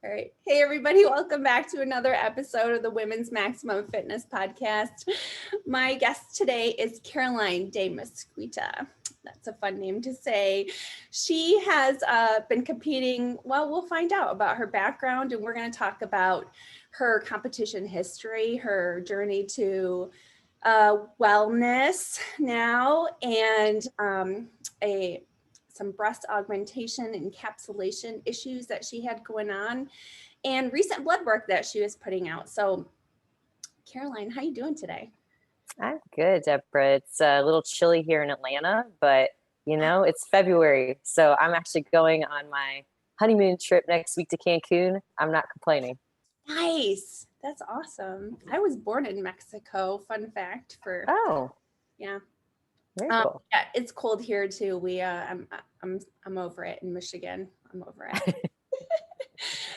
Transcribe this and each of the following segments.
All right. Hey, everybody. Welcome back to another episode of the Women's Maximum Fitness Podcast. My guest today is Caroline Demesquita. That's a fun name to say. She has been competing. Well, we'll find out about her background, and we're going to talk about her competition history, her journey to wellness now, and some breast augmentation and encapsulation issues that she had going on, and recent blood work that she was putting out. So, Caroline, how you doing today? I'm good, Deborah. It's a little chilly here in Atlanta, but it's February, so I'm actually going on my honeymoon trip next week to Cancun. I'm not complaining. Nice. That's awesome. I was born in Mexico. Fun fact yeah. Very cool. Yeah, it's cold here too. I'm over it in Michigan. I'm over it.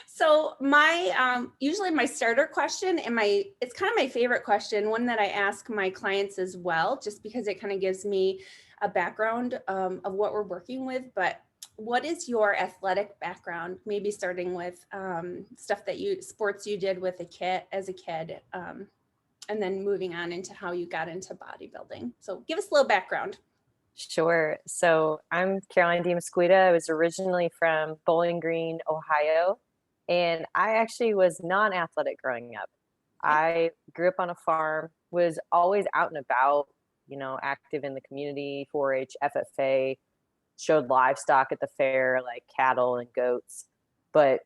So my usually my starter question and it's kind of my favorite question, one that I ask my clients as well, just because it kind of gives me a background of what we're working with. But what is your athletic background? Maybe starting with sports you did with as a kid. And then moving on into how you got into bodybuilding. So give us a little background. Sure. So I'm Caroline Demesquita. I was originally from Bowling Green, Ohio, and I actually was non-athletic growing up. Okay. I grew up on a farm, was always out and about, active in the community, 4-H, FFA, showed livestock at the fair, like cattle and goats. But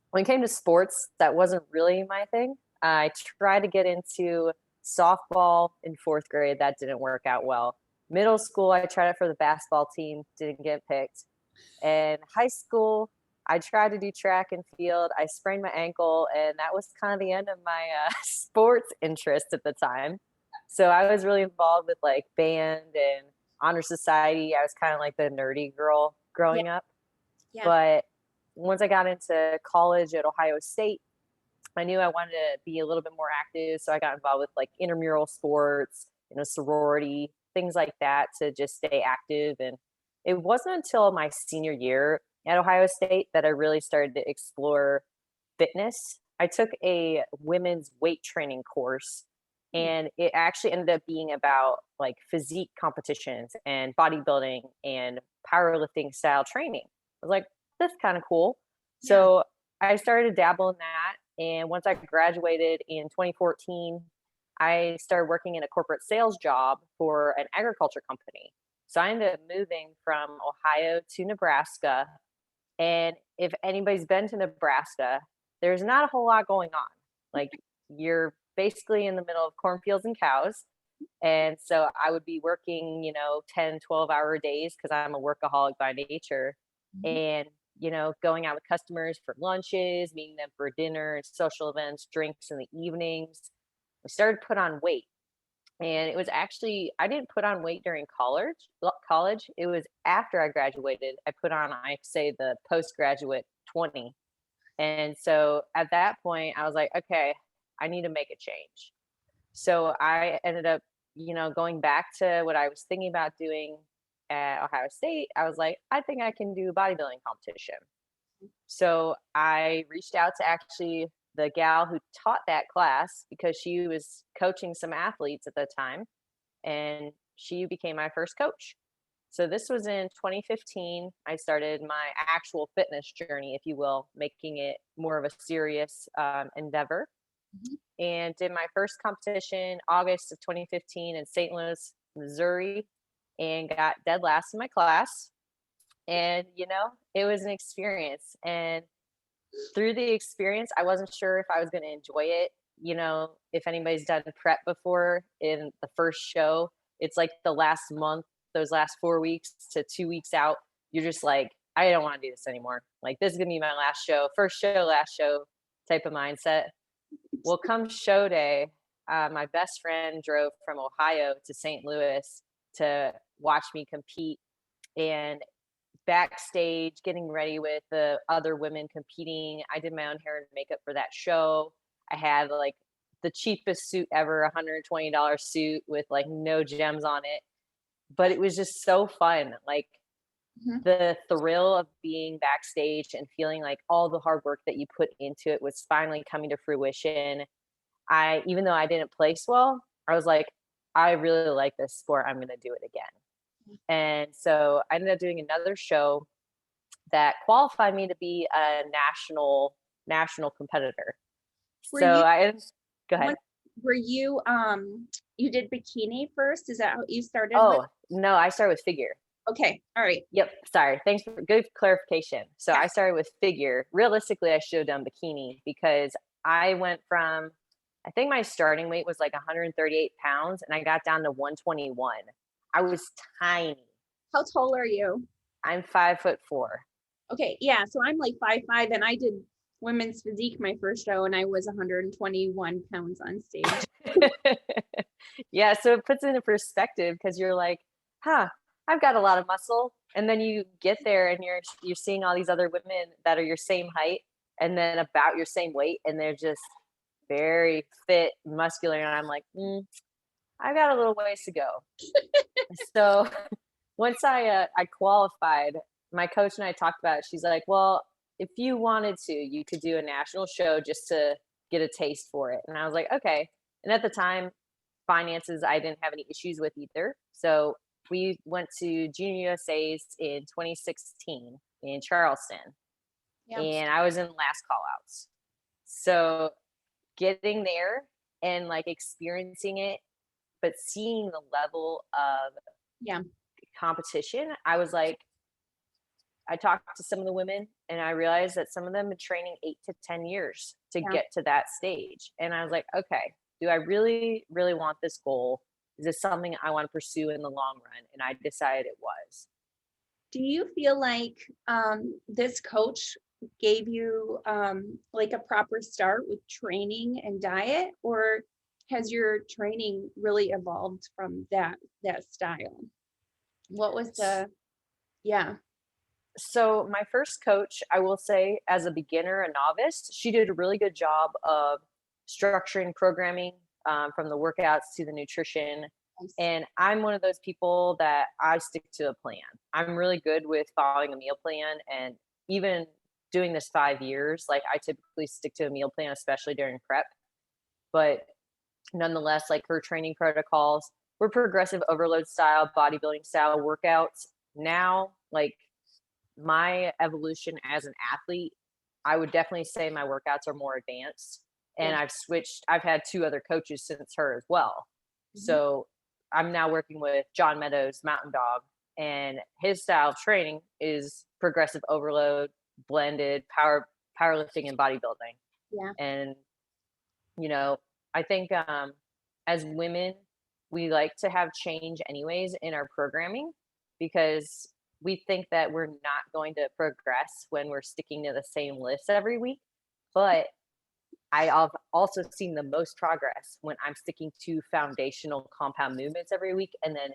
when it came to sports, that wasn't really my thing. I tried to get into softball in 4th grade. That didn't work out well. Middle school, I tried it for the basketball team, didn't get picked. And high school, I tried to do track and field. I sprained my ankle, and that was kind of the end of my sports interest at the time. So I was really involved with like band and honor society. I was kind of like the nerdy girl growing up. Yeah. But once I got into college at Ohio State, I knew I wanted to be a little bit more active. So I got involved with like intramural sports, sorority, things like that to just stay active. And it wasn't until my senior year at Ohio State that I really started to explore fitness. I took a women's weight training course, and it actually ended up being about like physique competitions and bodybuilding and powerlifting style training. I was like, this is kind of cool. Yeah. So I started to dabble in that. And once I graduated in 2014, I started working in a corporate sales job for an agriculture company. So I ended up moving from Ohio to Nebraska. And if anybody's been to Nebraska, there's not a whole lot going on. Like, you're basically in the middle of cornfields and cows. And so I would be working, 10, 12-hour days because I'm a workaholic by nature. Mm-hmm. And going out with customers for lunches, meeting them for dinner, social events, drinks in the evenings. I started to put on weight. And it was actually, I didn't put on weight during college. It was after I graduated, I put on, I say, the postgraduate 20. And so at that point, I was like, okay, I need to make a change. So I ended up, going back to what I was thinking about doing at Ohio State. I was like, I think I can do a bodybuilding competition. So I reached out to actually the gal who taught that class because she was coaching some athletes at the time, and she became my first coach. So this was in 2015. I started my actual fitness journey, if you will, making it more of a serious endeavor. Mm-hmm. And did my first competition August of 2015 in St. Louis, Missouri, and got dead last in my class. And, it was an experience. And through the experience, I wasn't sure if I was going to enjoy it. If anybody's done prep before, in the first show, it's like the last month, those last 4 weeks to 2 weeks out, you're just like, I don't want to do this anymore. Like, this is going to be my last show, first show, last show type of mindset. Well, come show day, my best friend drove from Ohio to St. Louis to watch me compete. And backstage, getting ready with the other women competing, I did my own hair and makeup for that show. I had like the cheapest suit ever, $120 suit with like no gems on it. But it was just so fun. Like, Mhm. the thrill of being backstage and feeling like all the hard work that you put into it was finally coming to fruition. Even though I didn't place well, I was like, I really like this sport. I'm going to do it again. And so I ended up doing another show that qualified me to be a national competitor. Were So you I go ahead. what were you you did bikini first? Is that how you started with? Oh, no, I started with figure. Okay. All right. Yep, sorry. Thanks for good clarification. So Yeah. I started with figure. Realistically, I should have done bikini because I went from I think my starting weight was like 138 pounds and I got down to 121. I was tiny. How tall are you? I'm 5'4". Okay. Yeah. So I'm like 5'5", and I did women's physique my first show, and I was 121 pounds on stage. Yeah, so it puts it into perspective because you're like, huh, I've got a lot of muscle. And then you get there and you're seeing all these other women that are your same height and then about your same weight, and they're just very fit, muscular, and I'm like, I've got a little ways to go. So once I qualified, my coach and I talked about it. She's like, well, if you wanted to, you could do a national show just to get a taste for it. And I was like, okay. And at the time, finances I didn't have any issues with either. So we went to Junior USA's in 2016 in Charleston, Yeah. and I was in last call outs. So getting there and like experiencing it, but seeing the level of Yeah. competition, I was like, I talked to some of the women and I realized that some of them had training 8 to 10 years to Yeah. get to that stage. And I was like, okay, do I really, really want this goal? Is this something I want to pursue in the long run? And I decided it was. Do you feel like this coach gave you like a proper start with training and diet, or has your training really evolved from that style? What was the yeah. So my first coach, I will say, as a beginner, a novice, she did a really good job of structuring programming, from the workouts to the nutrition. Nice. And I'm one of those people that I stick to a plan. I'm really good with following a meal plan, and even doing this 5 years, like I typically stick to a meal plan, especially during prep. But nonetheless, like her training protocols were progressive overload style, bodybuilding style workouts. Now, like my evolution as an athlete, I would definitely say my workouts are more advanced. Yeah. And I've had two other coaches since her as well. Mhm. So I'm now working with John Meadows, Mountain Dog, and his style of training is progressive overload, blended powerlifting and bodybuilding. Yeah. And, you know, I think as women, we like to have change anyways in our programming because we think that we're not going to progress when we're sticking to the same list every week. But I've also seen the most progress when I'm sticking to foundational compound movements every week and then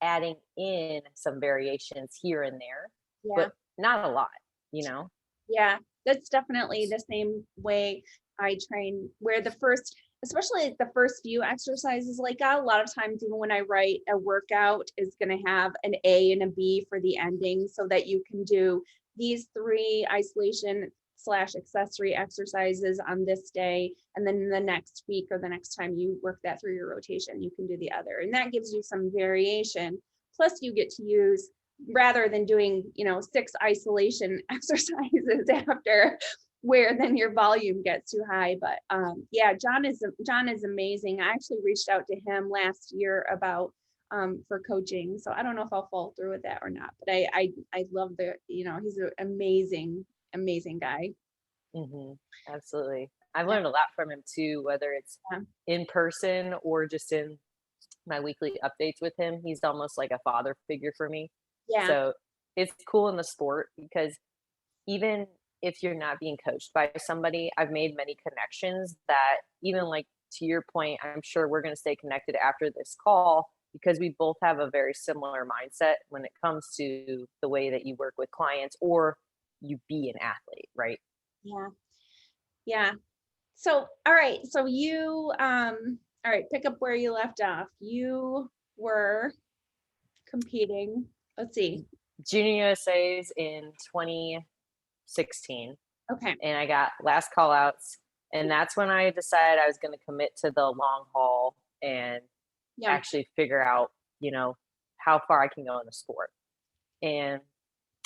adding in some variations here and there, Yeah. but not a lot, you know? Yeah, that's definitely the same way I train, where the first, especially the first few exercises, like a lot of times, even when I write a workout is going to have an A and a B for the ending so that you can do these 3 isolation slash accessory exercises on this day. And then the next week or the next time you work that through your rotation, you can do the other. And that gives you some variation. Plus you get to use, rather than doing 6 isolation exercises after, where then your volume gets too high. But yeah, John is amazing. I actually reached out to him last year about for coaching, so I don't know if I'll fall through with that or not, but I love he's an amazing guy. Absolutely. I've Yeah. learned a lot from him too, whether it's Yeah. in person or just in my weekly updates with him. He's almost like a father figure for me. Yeah. So it's cool in the sport because even if you're not being coached by somebody, I've made many connections that even like to your point, I'm sure we're going to stay connected after this call because we both have a very similar mindset when it comes to the way that you work with clients or you be an athlete, right? Yeah. Yeah. So, all right. So all right, pick up where you left off. You were competing. Let's see. Junior USA's in 2016, Okay. and I got last call outs. And that's when I decided I was going to commit to the long haul and Yeah. actually figure out, how far I can go in the sport. And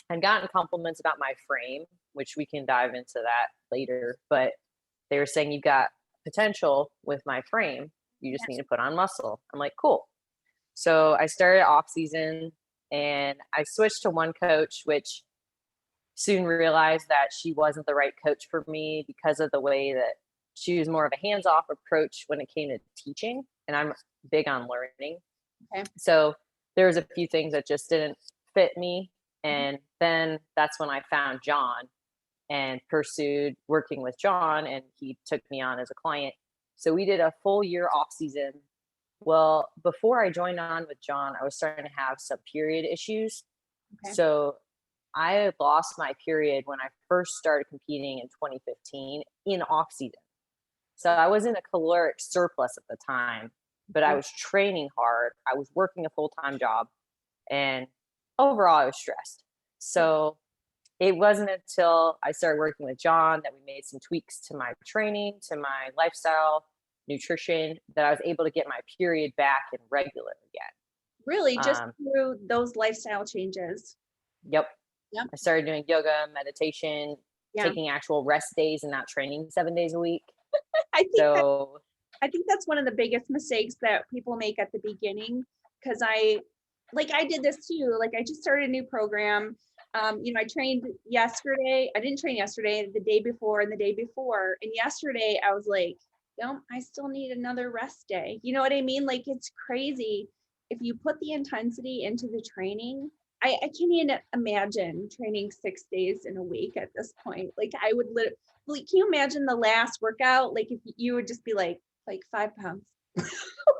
I'd gotten compliments about my frame, which we can dive into that later. But they were saying, you've got potential with my frame. You just need to put on muscle. I'm like, cool. So I started off season and I switched to one coach, which soon realized that she wasn't the right coach for me because of the way that she was more of a hands-off approach when it came to teaching. And I'm big on learning. Okay. So there was a few things that just didn't fit me. And then that's when I found John and pursued working with John, and he took me on as a client. So we did a full year off season. Well, before I joined on with John, I was starting to have some period issues. Okay. So I lost my period when I first started competing in 2015 in off season. So I was in a caloric surplus at the time, but I was training hard. I was working a full-time job, and overall I was stressed. So it wasn't until I started working with John that we made some tweaks to my training, to my lifestyle, nutrition, that I was able to get my period back and regular again. Really, just through those lifestyle changes. Yep. Yep. I started doing yoga, meditation, Yeah. taking actual rest days and not training 7 days a week. I think that's one of the biggest mistakes that people make at the beginning, because I did this too. Like, I just started a new program. I trained yesterday. I didn't train yesterday, the day before and the day before. And yesterday I was like, no, I still need another rest day. You know what I mean? Like, it's crazy. If you put the intensity into the training, I can't even imagine training 6 days in a week at this point. Like, I would can you imagine the last workout? Like, if you would just be like 5 pounds, like,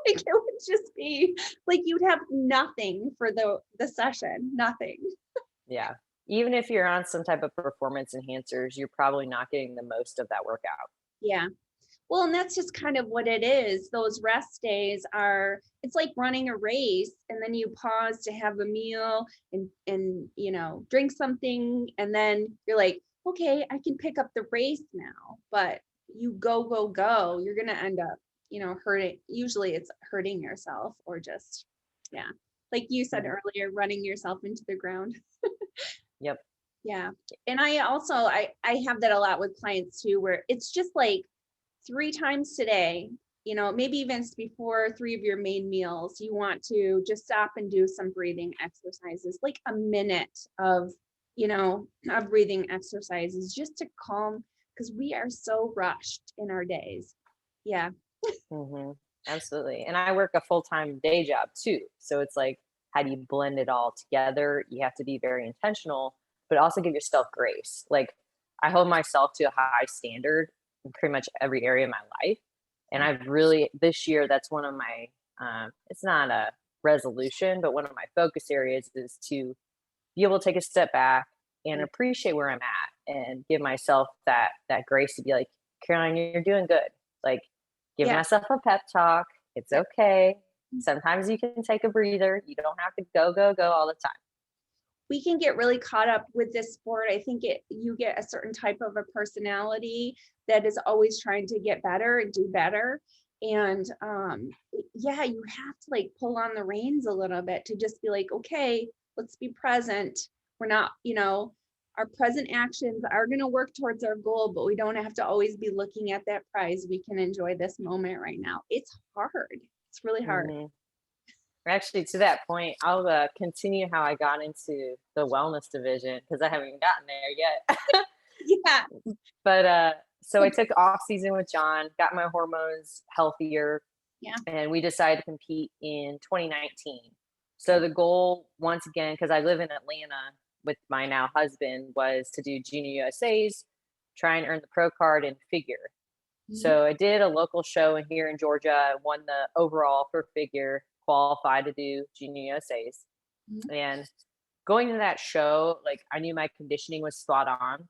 it would just be like, you'd have nothing for the session, nothing. Yeah. Even if you're on some type of performance enhancers, you're probably not getting the most of that workout. Yeah. Well, and that's just kind of what it is. Those rest days it's like running a race, and then you pause to have a meal and drink something, and then you're like, okay, I can pick up the race now. But you go, you're going to end up, hurting. Usually it's hurting yourself, or just, yeah, like you said earlier, running yourself into the ground. Yep. Yeah. And I also, I have that a lot with clients too, where it's just like 3 times today, maybe even before 3 of your main meals, you want to just stop and do some breathing exercises, like a minute of breathing exercises, just to calm, because we are so rushed in our days. Yeah. Mm-hmm. Absolutely. And I work a full-time day job too. So it's like, how do you blend it all together? You have to be very intentional, but also give yourself grace. Like, I hold myself to a high standard in pretty much every area of my life. And I've really, this year, that's one of my, it's not a resolution, but one of my focus areas is to be able to take a step back and appreciate where I'm at, and give myself that grace to be like, Caroline, you're doing good. Like, give myself a pep talk. It's okay. Sometimes you can take a breather. You don't have to go all the time. We can get really caught up with this sport. I think you get a certain type of a personality that is always trying to get better and do better. And you have to like pull on the reins a little bit to just be like, okay, let's be present. We're not, our present actions are going to work towards our goal, but we don't have to always be looking at that prize. We can enjoy this moment right now. It's hard. It's really hard. Mm-hmm. Actually, to that point, I'll continue how I got into the wellness division, because I haven't gotten there yet. Yeah. But so I took off season with John, got my hormones healthier, and we decided to compete in 2019. So the goal, once again, because I live in Atlanta with my now husband, was to do Junior USA's, try and earn the pro card and figure. So I did a local show here in Georgia, won the overall for figure, qualified to do Junior USA's. And going to that show, like, I knew my conditioning was spot on.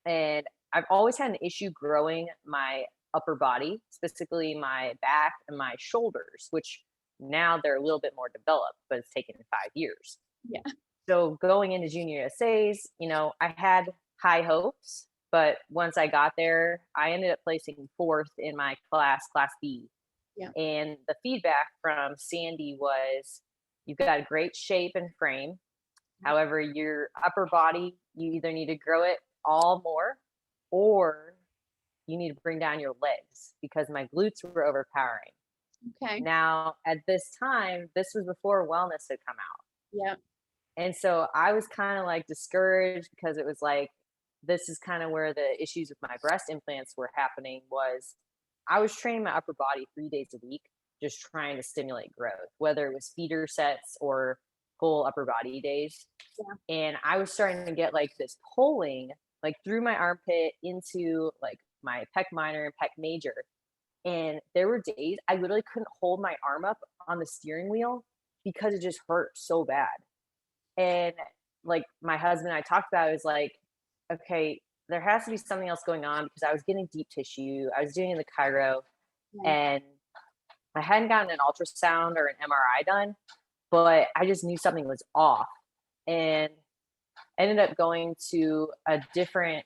And I've always had an issue growing my upper body, specifically my back and my shoulders, which now they're a little bit more developed, but it's taken 5 years. Yeah. So going into junior USAs, you know, I had high hopes, but once I got there, I ended up placing fourth in my class B. Yeah. And the feedback from Sandy was, you've got a great shape and frame. However, your upper body, you either need to grow it all more, or you need to bring down your legs, because my glutes were overpowering. Okay. Now, at this time, this was before wellness had come out. Yeah. And so I was kind of like discouraged, because it was like, this is kind of where the issues with my breast implants were happening. Was I was training my upper body 3 days a week, just trying to stimulate growth, whether it was feeder sets or full upper body days. Yeah. And I was starting to get like this pulling, like through my armpit into like my pec minor and pec major. And there were days I literally couldn't hold my arm up on the steering wheel because it just hurt so bad. And like my husband and I talked about it, was like, okay, there has to be something else going on, because I was getting deep tissue. I was doing the chiro, Yeah. and I hadn't gotten an ultrasound or an MRI done, but I just knew something was off. And I ended up going to a different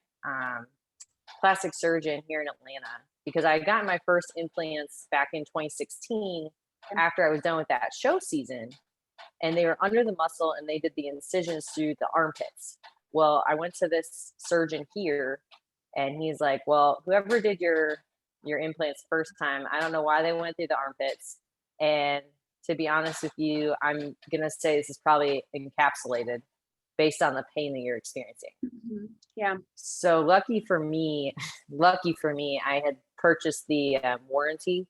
plastic surgeon here in Atlanta, because I had gotten my first implants back in 2016 after I was done with that show season. And they were under the muscle, and they did the incisions through the armpits. Well, I went to this surgeon here, and he's like, well, whoever did your implants first time, I don't know why they went through the armpits. And to be honest with you, I'm going to say this is probably encapsulated based on the pain that you're experiencing. Mm-hmm. Yeah. So lucky for me, I had purchased the warranty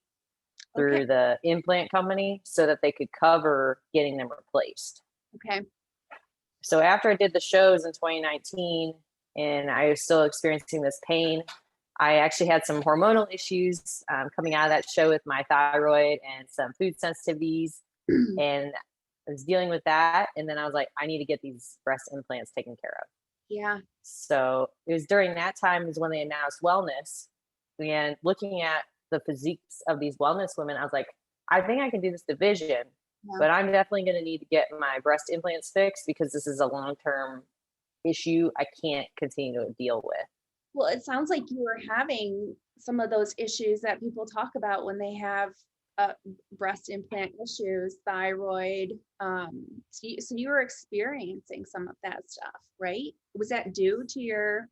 through the implant company, so that they could cover getting them replaced. Okay. So after I did the shows in 2019, and I was still experiencing this pain, I actually had some hormonal issues coming out of that show with my thyroid and some food sensitivities. And I was dealing with that. And then I was like, I need to get these breast implants taken care of. Yeah. So it was during that time is when they announced wellness. And looking at the physiques of these wellness women, I was like, I think I can do this division, but I'm definitely going to need to get my breast implants fixed, because this is a long-term issue I can't continue to deal with. Well, it sounds like you were having some of those issues that people talk about when they have breast implant issues, thyroid. So you were experiencing some of that stuff, right? Was that due to your?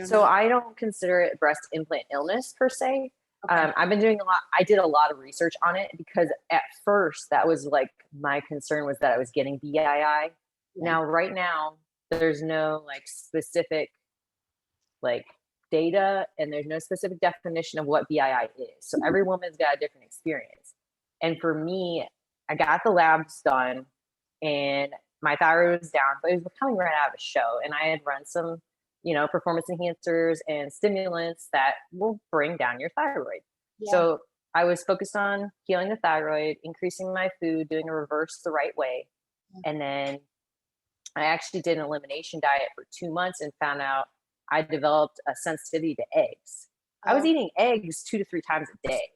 So I don't consider it breast implant illness per se. Okay. I've been doing I did a lot of research on it, because at first that was like my concern, was that I was getting BII. Yeah. Now, right now, there's no like specific like data, and there's no specific definition of what BII is. So every woman's got a different experience. And for me, I got the labs done, and my thyroid was down, but it was coming right out of a show. And I had run some, performance enhancers and stimulants that will bring down your thyroid. Yeah. So I was focused on healing the thyroid, increasing my food, doing a reverse the right way. And then I actually did an elimination diet for 2 months and found out I developed a sensitivity to eggs. I was eating eggs 2 to 3 times a day,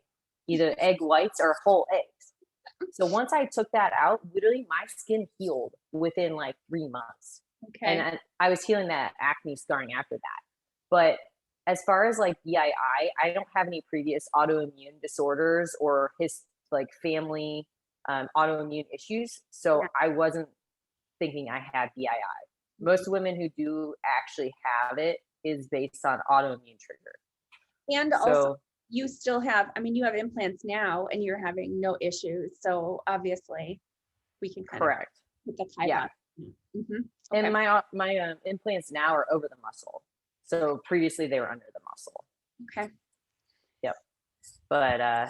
either egg whites or whole eggs. So once I took that out, literally my skin healed within like 3 months. Okay. And I was healing that acne scarring after that. But as far as like BII, I don't have any previous autoimmune disorders or family autoimmune issues. So I wasn't thinking I had BII. Most women who do actually have it is based on autoimmune trigger. And also you still have, you have implants now and you're having no issues. So obviously we can kind of put the kibosh. Mm-hmm. Okay. And my implants now are over the muscle. So previously they were under the muscle. Okay. Yep. But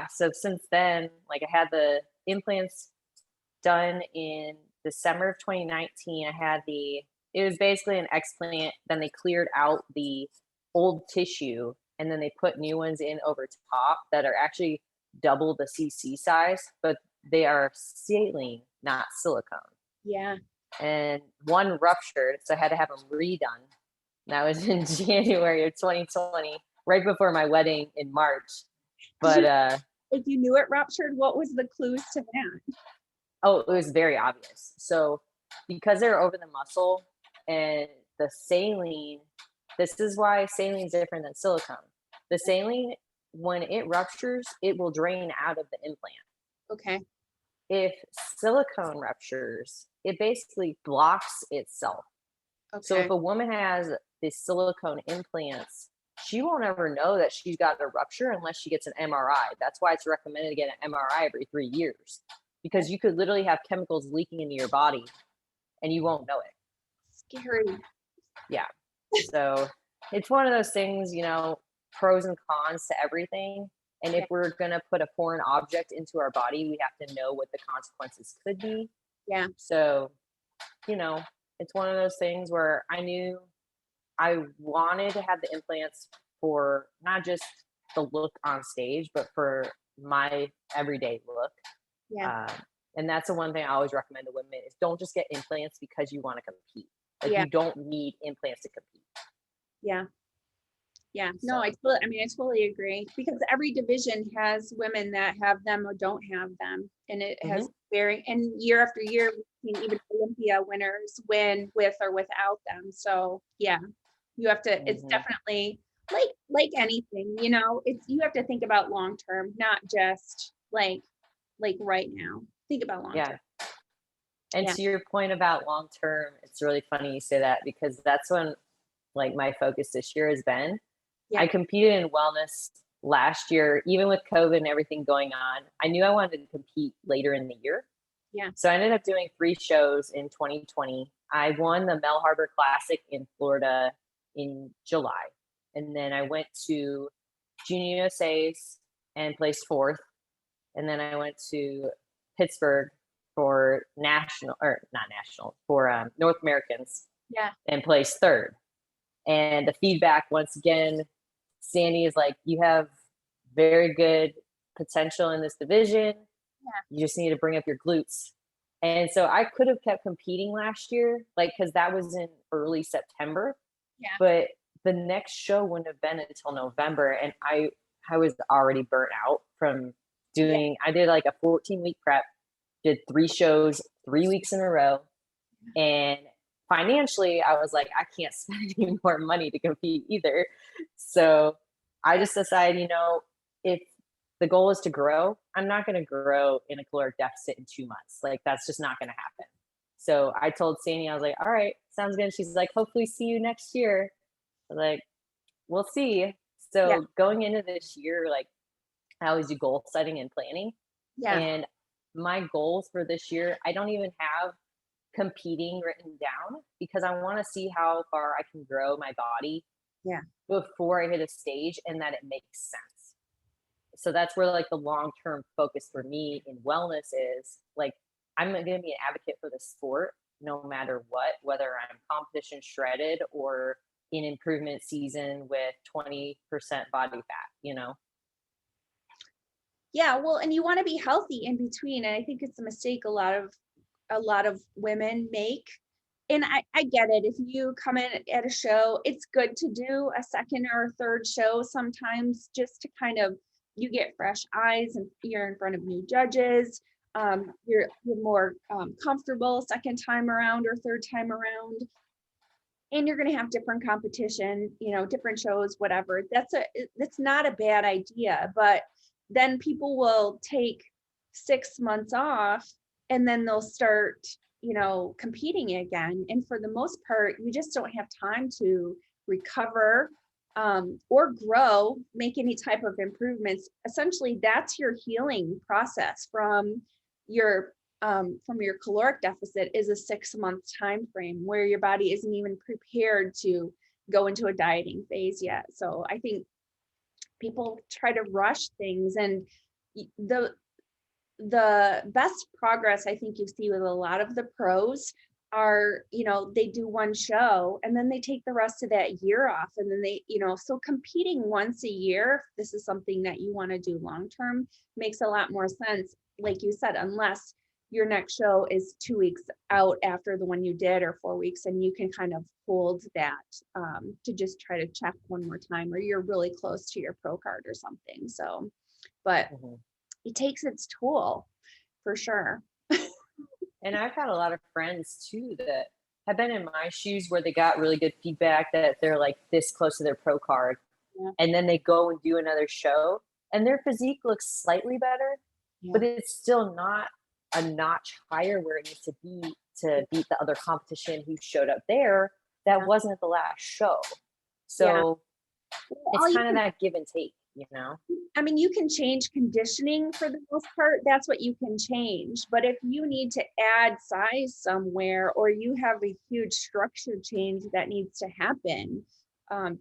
so since then, like I had the implants done in December of 2019. It was basically an explant. Then they cleared out the old tissue, and then they put new ones in over top that are actually double the CC size, but they are saline, not silicone. Yeah. And one ruptured, so I had to have them redone. That was in January of 2020, right before my wedding in March. But if you knew it ruptured, what was the clues to that? Oh, it was very obvious. So because they're over the muscle, and the saline, this is why saline is different than silicone. The saline, when it ruptures, it will drain out of the implant. Okay. If silicone ruptures, it basically blocks itself. So Okay. if a woman has these silicone implants, she won't ever know that she's got a rupture unless she gets an MRI. That's why it's recommended to get an MRI every 3 years, because you could literally have chemicals leaking into your body and you won't know it. Scary. Yeah. So it's one of those things, pros and cons to everything. And if we're going to put a foreign object into our body, we have to know what the consequences could be. Yeah. So, it's one of those things where I knew I wanted to have the implants for not just the look on stage, but for my everyday look. Yeah. And that's the one thing I always recommend to women is don't just get implants because you want to compete. Like Yeah. you don't need implants to compete. Yeah. Yeah. No, So. I totally agree, because every division has women that have them or don't have them. And it has and year after year, we've seen even Olympia winners win with or without them. So yeah, you have to, it's definitely like anything, you have to think about long-term, not just like right now. Think about long-term. Yeah. And to your point about long-term, it's really funny you say that, because that's when like my focus this year has been. Yeah. I competed in wellness last year, even with COVID and everything going on. I knew I wanted to compete later in the year. Yeah. So I ended up doing 3 shows in 2020. I won the Mel Harbor Classic in Florida in July. And then I went to Junior USA's and placed 4th. And then I went to Pittsburgh for for North Americans. Yeah. And placed 3rd. And the feedback, once again, Sandy is like, you have very good potential in this division. Yeah. You just need to bring up your glutes. And so I could have kept competing last year, because that was in early September. Yeah. But the next show wouldn't have been until November. And I was already burnt out from doing, I did like a 14-week prep, did 3 shows, 3 weeks in a row. And financially, I was like, I can't spend any more money to compete either. So I just decided, if the goal is to grow, I'm not going to grow in a caloric deficit in 2 months. Like, that's just not going to happen. So I told Sandy, I was like, all right, sounds good. She's like, hopefully see you next year. I was like, we'll see. So going into this year, like, I always do goal setting and planning. Yeah. And my goals for this year, I don't even have competing written down, because I want to see how far I can grow my body before I hit a stage and that it makes sense. So that's where like the long-term focus for me in wellness is. Like, I'm going to be an advocate for the sport no matter what, whether I'm competition shredded or in improvement season with 20% body fat, Yeah, well, and you want to be healthy in between. And I think it's a mistake a lot of women make. And I get it. If you come in at a show, it's good to do a second or a third show sometimes, just to kind of, you get fresh eyes and you're in front of new judges. You're more comfortable second time around or third time around. And you're going to have different competition, different shows, whatever. That's not a bad idea. But then people will take 6 months off and then they'll start, competing again. And for the most part, you just don't have time to recover or grow, make any type of improvements. Essentially, that's your healing process from your caloric deficit, is a 6-month time frame where your body isn't even prepared to go into a dieting phase yet. So I think people try to rush things, and the best progress I think you see with a lot of the pros are, they do one show and then they take the rest of that year off, and then they, so competing once a year, if this is something that you want to do long term, makes a lot more sense, like you said, unless your next show is 2 weeks out after the one you did, or 4 weeks, and you can kind of hold that to just try to check one more time, or you're really close to your pro card or something. So, but it takes its toll for sure. And I've had a lot of friends too that have been in my shoes where they got really good feedback that they're like this close to their pro card. Yeah. And then they go and do another show and their physique looks slightly better, but it's still not a notch higher where it needs to be to beat the other competition who showed up there that wasn't at the last show. So it's kind of that give and take, you know? I mean, you can change conditioning for the most part. That's what you can change. But if you need to add size somewhere, or you have a huge structure change that needs to happen,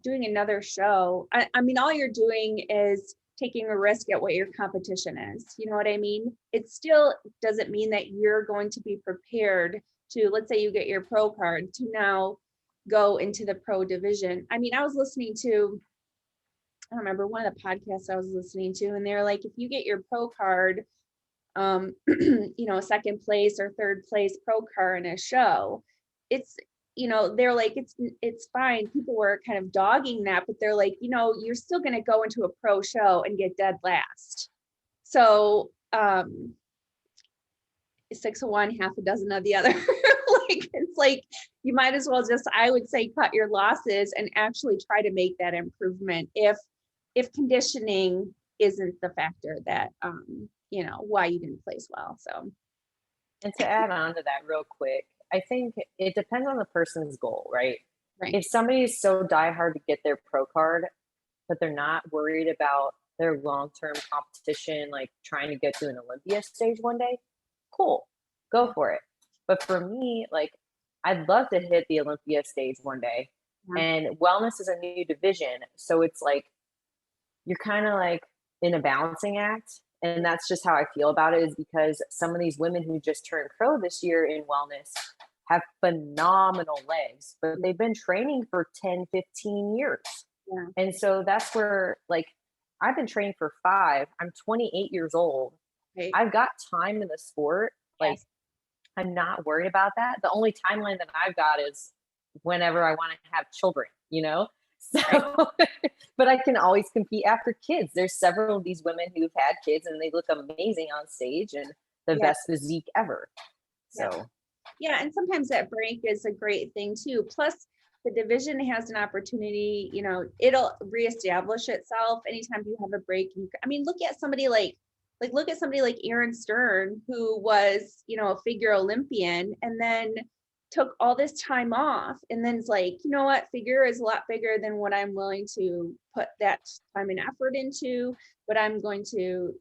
doing another show, I mean, all you're doing is taking a risk at what your competition is. You know what I mean? It still doesn't mean that you're going to be prepared to, let's say you get your pro card, to now go into the pro division. I mean, I was listening to, I don't remember, one of the podcasts I was listening to, and they're like, if you get your pro card, you know, second place or third place pro card in a show, it's, you know, they're like, it's fine. People were kind of dogging that, but they're like, you know, you're still going to go into a pro show and get dead last. So 6 of one, half a dozen of the other. Like, it's like, you might as well just, I would say, cut your losses and actually try to make that improvement if conditioning isn't the factor that you know, why you didn't place well. So, and to add on to that real quick, I think it depends on the person's goal, right? If somebody is so diehard to get their pro card, but they're not worried about their long-term competition, like trying to get to an Olympia stage one day, cool, go for it. But for me, like, I'd love to hit the Olympia stage one day. And wellness is a new division. So it's like, you're kind of like in a balancing act. And that's just how I feel about it, is because some of these women who just turned pro this year in wellness have phenomenal legs, but they've been training for 10, 15 years. And so that's where, like, I've been training for 5. I'm 28 years old. I've got time in the sport. Like, I'm not worried about that. The only timeline that I've got is whenever I want to have children, you know? So, but I can always compete after kids. There's several of these women who've had kids and they look amazing on stage and the best physique ever. So, and sometimes that break is a great thing too. Plus, the division has an opportunity, you know, it'll reestablish itself anytime you have a break. I mean, look at somebody like Aaron Stern, who was, you know, a figure Olympian and then took all this time off, and then it's like, you know what, figure is a lot bigger than what I'm willing to put that time and effort into, but I'm going to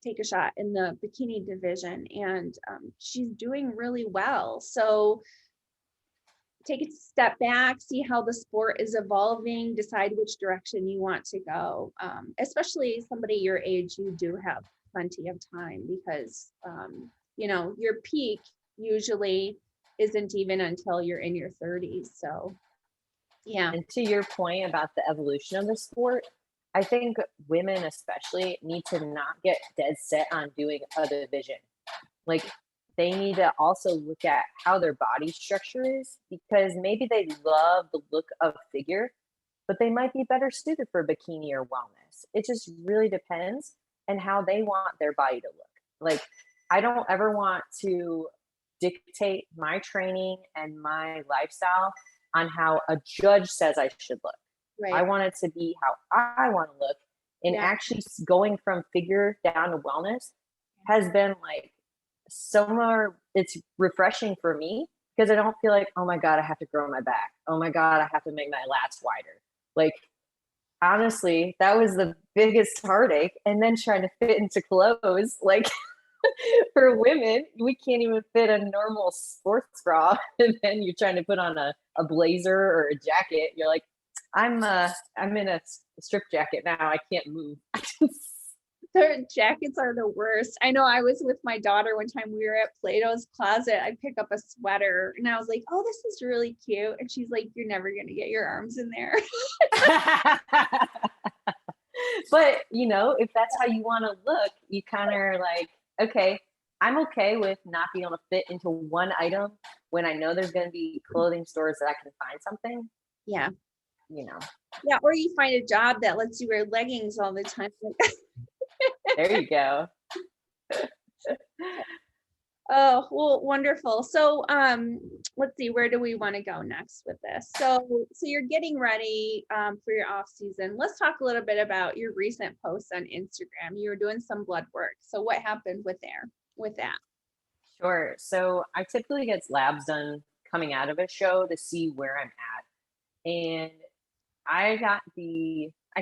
take a shot in the bikini division, and she's doing really well. So take a step back, see how the sport is evolving, decide which direction you want to go. Especially somebody your age, you do have plenty of time, because you know, your peak usually isn't even until you're in your 30s. So and to your point about the evolution of the sport, I think women especially need to not get dead set on doing a division. Like, they need to also look at how their body structure is, because maybe they love the look of figure, but they might be better suited for bikini or wellness. It just really depends on how they want their body to look. Like, I don't ever want to dictate my training and my lifestyle on how a judge says I should look. I want it to be how I want to look. And actually going from figure down to wellness has been like so more, it's refreshing for me, because I don't feel like, oh my God, I have to grow my back. Oh my God, I have to make my lats wider. Like, honestly, that was the biggest heartache. And then trying to fit into clothes, like, for women, we can't even fit a normal sports bra, and then you're trying to put on a blazer or a jacket. You're like, I'm in a strip jacket now. I can't move. Their jackets are the worst. I know, I was with my daughter one time, we were at Plato's Closet. I picked up a sweater and I was like, oh, this is really cute. And she's like, you're never going to get your arms in there. But, you know, if that's how you want to look, you kind of are like, okay, I'm okay with not being able to fit into one item when I know there's going to be clothing stores that I can find something. Yeah. You know. Yeah. Or you find a job that lets you wear leggings all the time. There you go. Oh, well, wonderful. So, let's see, where do we want to go next with this? So you're getting ready for your off season. Let's talk a little bit about your recent posts on Instagram. You were doing some blood work. So what happened with that? Sure. So I typically get labs done coming out of a show to see where I'm at. And I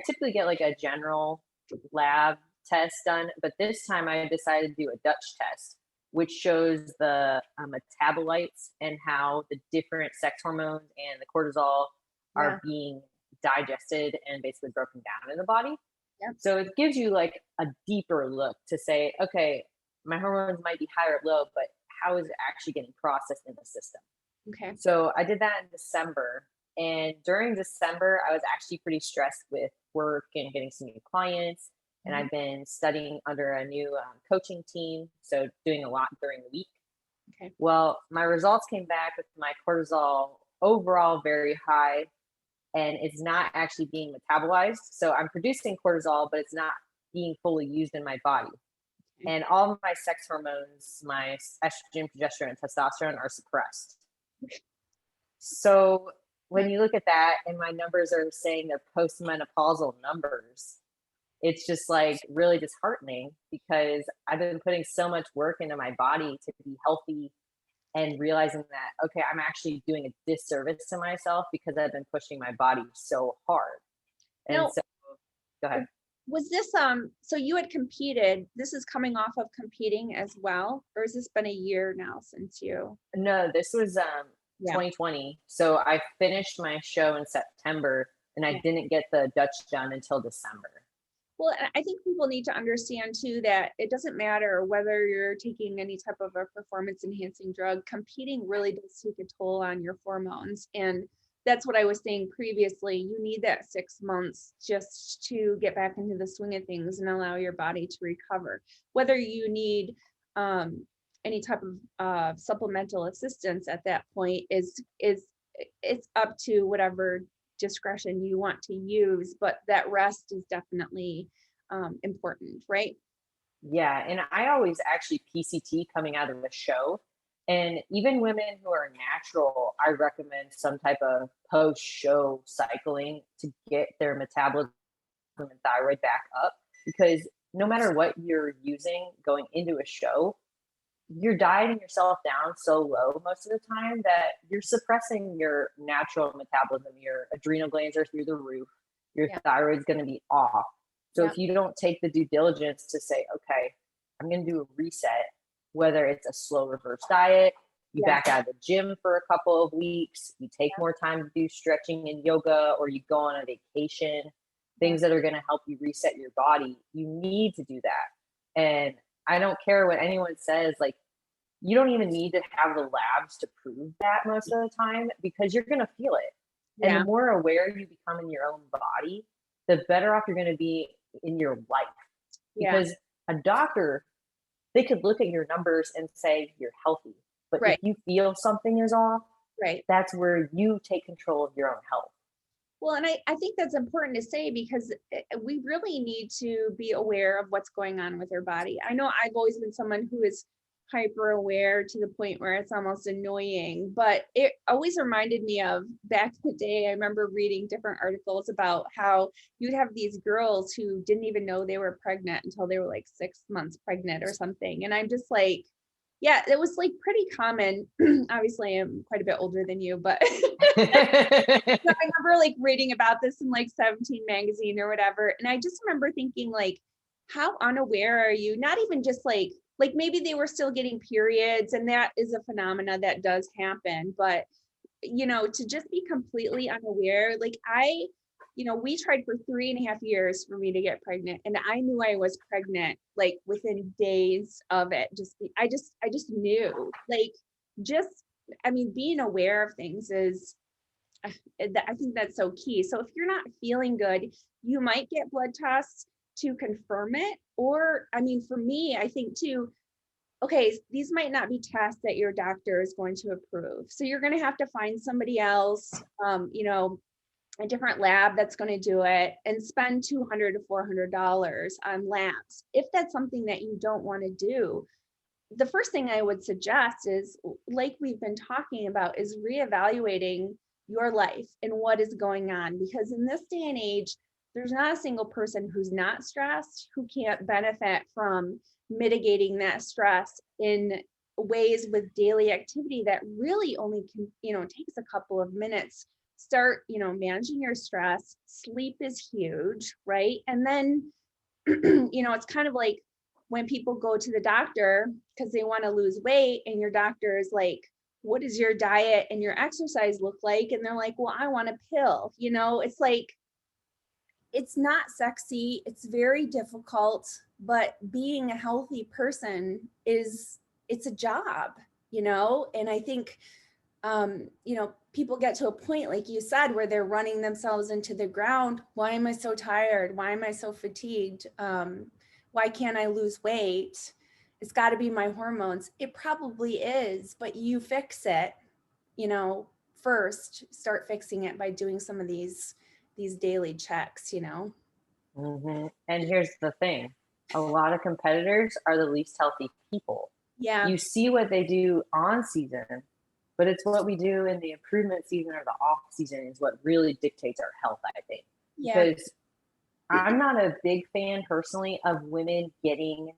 typically get like a general lab test done, but this time I decided to do a Dutch test, which shows the metabolites and how the different sex hormones and the cortisol Yeah. are being digested and basically broken down in the body. Yep. So it gives you like a deeper look to say, okay, my hormones might be high or low, but how is it actually getting processed in the system? Okay. So I did that in December. And during December, I was actually pretty stressed with work and getting some new clients. And Mhm. I've been studying under a new coaching team. So doing a lot during the week. Okay. Well, my results came back with my cortisol overall very high, and it's not actually being metabolized. So I'm producing cortisol, but it's not being fully used in my body. Okay. And all of my sex hormones, my estrogen, progesterone, and testosterone are suppressed. So when you look at that and my numbers are saying they're postmenopausal numbers, it's just like really disheartening because I've been putting so much work into my body to be healthy and realizing that, okay, I'm actually doing a disservice to myself because I've been pushing my body so hard. And Now, so, go ahead. was this so you had competed, this is coming off of competing as well, or has this been a year now since you? No, this was Yeah. 2020. So I finished my show in September and I Yeah. didn't get the Dutch done until December. Well, I think people need to understand too that it doesn't matter whether you're taking any type of a performance enhancing drug, competing really does take a toll on your hormones. And that's what I was saying previously. You need that 6 months just to get back into the swing of things and allow your body to recover. Whether you need any type of supplemental assistance at that point is it's up to whatever discretion you want to use, but that rest is definitely important, right? Yeah. And I always actually PCT coming out of the show. And even women who are natural, I recommend some type of post show cycling to get their metabolism and thyroid back up because no matter what you're using going into a show, you're dieting yourself down so low most of the time that you're suppressing your natural metabolism. Your adrenal glands are through the roof. Your Yeah. thyroid's going to be off. So Yeah. if you don't take the due diligence to say, okay, I'm going to do a reset, whether it's a slow reverse diet, you Yeah. back out of the gym for a couple of weeks, you take more time to do stretching and yoga, or you go on a vacation, things that are going to help you reset your body, you need to do that. And I don't care what anyone says, like, you don't even need to have the labs to prove that most of the time because you're going to feel it. And Yeah. the more aware you become in your own body, the better off you're going to be in your life. Yeah. Because a doctor, they could look at your numbers and say you're healthy. But Right. if you feel something is off, Right. that's where you take control of your own health. Well, and I think that's important to say because we really need to be aware of what's going on with our body. I know I've always been someone who is hyper aware to the point where it's almost annoying, but it always reminded me of back in the day. I remember reading different articles about how you'd have these girls who didn't even know they were pregnant until they were like 6 months pregnant or something. And I'm just like, yeah, it was like pretty common. Obviously, I'm quite a bit older than you, but so I remember like reading about this in like 17 magazine or whatever. And I just remember thinking like, how unaware are you? Not even just like maybe they were still getting periods and that is a phenomena that does happen, but to just be completely unaware, like we tried for 3.5 years for me to get pregnant and I knew I was pregnant like within days of it. I just knew being aware of things is I think that's so key. So if you're not feeling good, you might get blood tests to confirm it. Or, for me, I think too, okay, these might not be tests that your doctor is going to approve. So you're going to have to find somebody else, a different lab that's going to do it and spend $200 to $400 on labs. If that's something that you don't want to do, the first thing I would suggest is, like we've been talking about, is reevaluating your life and what is going on. Because in this day and age, there's not a single person who's not stressed who can't benefit from mitigating that stress in ways with daily activity that really only can, takes a couple of minutes. Start, managing your stress. Sleep is huge, right? And then, it's kind of like when people go to the doctor because they want to lose weight, and your doctor is like, what does your diet and your exercise look like? And they're like, well, I want a pill. It's like, it's not sexy. It's very difficult, but being a healthy person it's a job, and I think, people get to a point, like you said, where they're running themselves into the ground. Why am I so tired? Why am I so fatigued? Why can't I lose weight? It's got to be my hormones. It probably is, but you fix it, first. Start fixing it by doing some of these daily checks, Mm-hmm. And here's the thing. A lot of competitors are the least healthy people. Yeah. You see what they do on season, but it's what we do in the improvement season or the off season is what really dictates our health, I think. Yeah. Because I'm not a big fan personally of women getting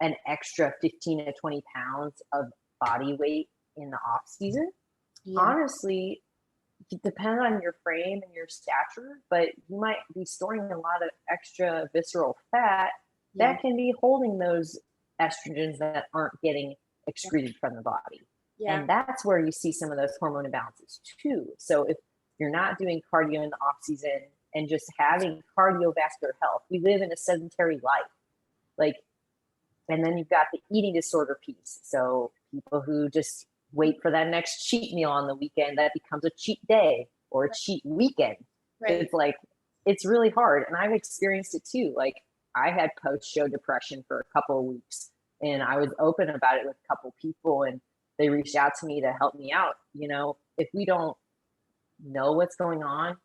an extra 15 to 20 pounds of body weight in the off season. Yeah. Honestly, it depends on your frame and your stature, but you might be storing a lot of extra visceral fat that can be holding those estrogens that aren't getting excreted from the body. Yeah. And that's where you see some of those hormone imbalances too. So if you're not doing cardio in the off season and just having cardiovascular health, we live in a sedentary life. And then you've got the eating disorder piece. So people who just wait for that next cheat meal on the weekend, that becomes a cheat day or a cheat weekend. Right. It's like, it's really hard. And I've experienced it too. Like I had post-show depression for a couple of weeks, and I was open about it with a couple people, and they reached out to me to help me out. If we don't know what's going on,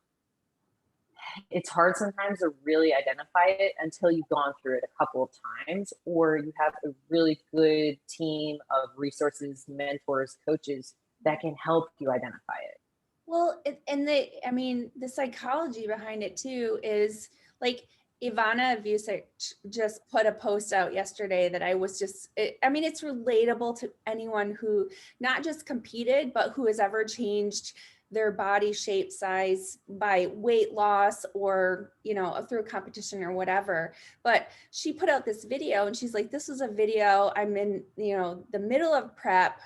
it's hard sometimes to really identify it until you've gone through it a couple of times, or you have a really good team of resources, mentors, coaches that can help you identify it. Well, the psychology behind it too is like Ivana Vucic just put a post out yesterday that it's relatable to anyone who not just competed, but who has ever changed their body shape, size by weight loss or, through a competition or whatever. But she put out this video and she's like, this is a video. I'm in, the middle of prep.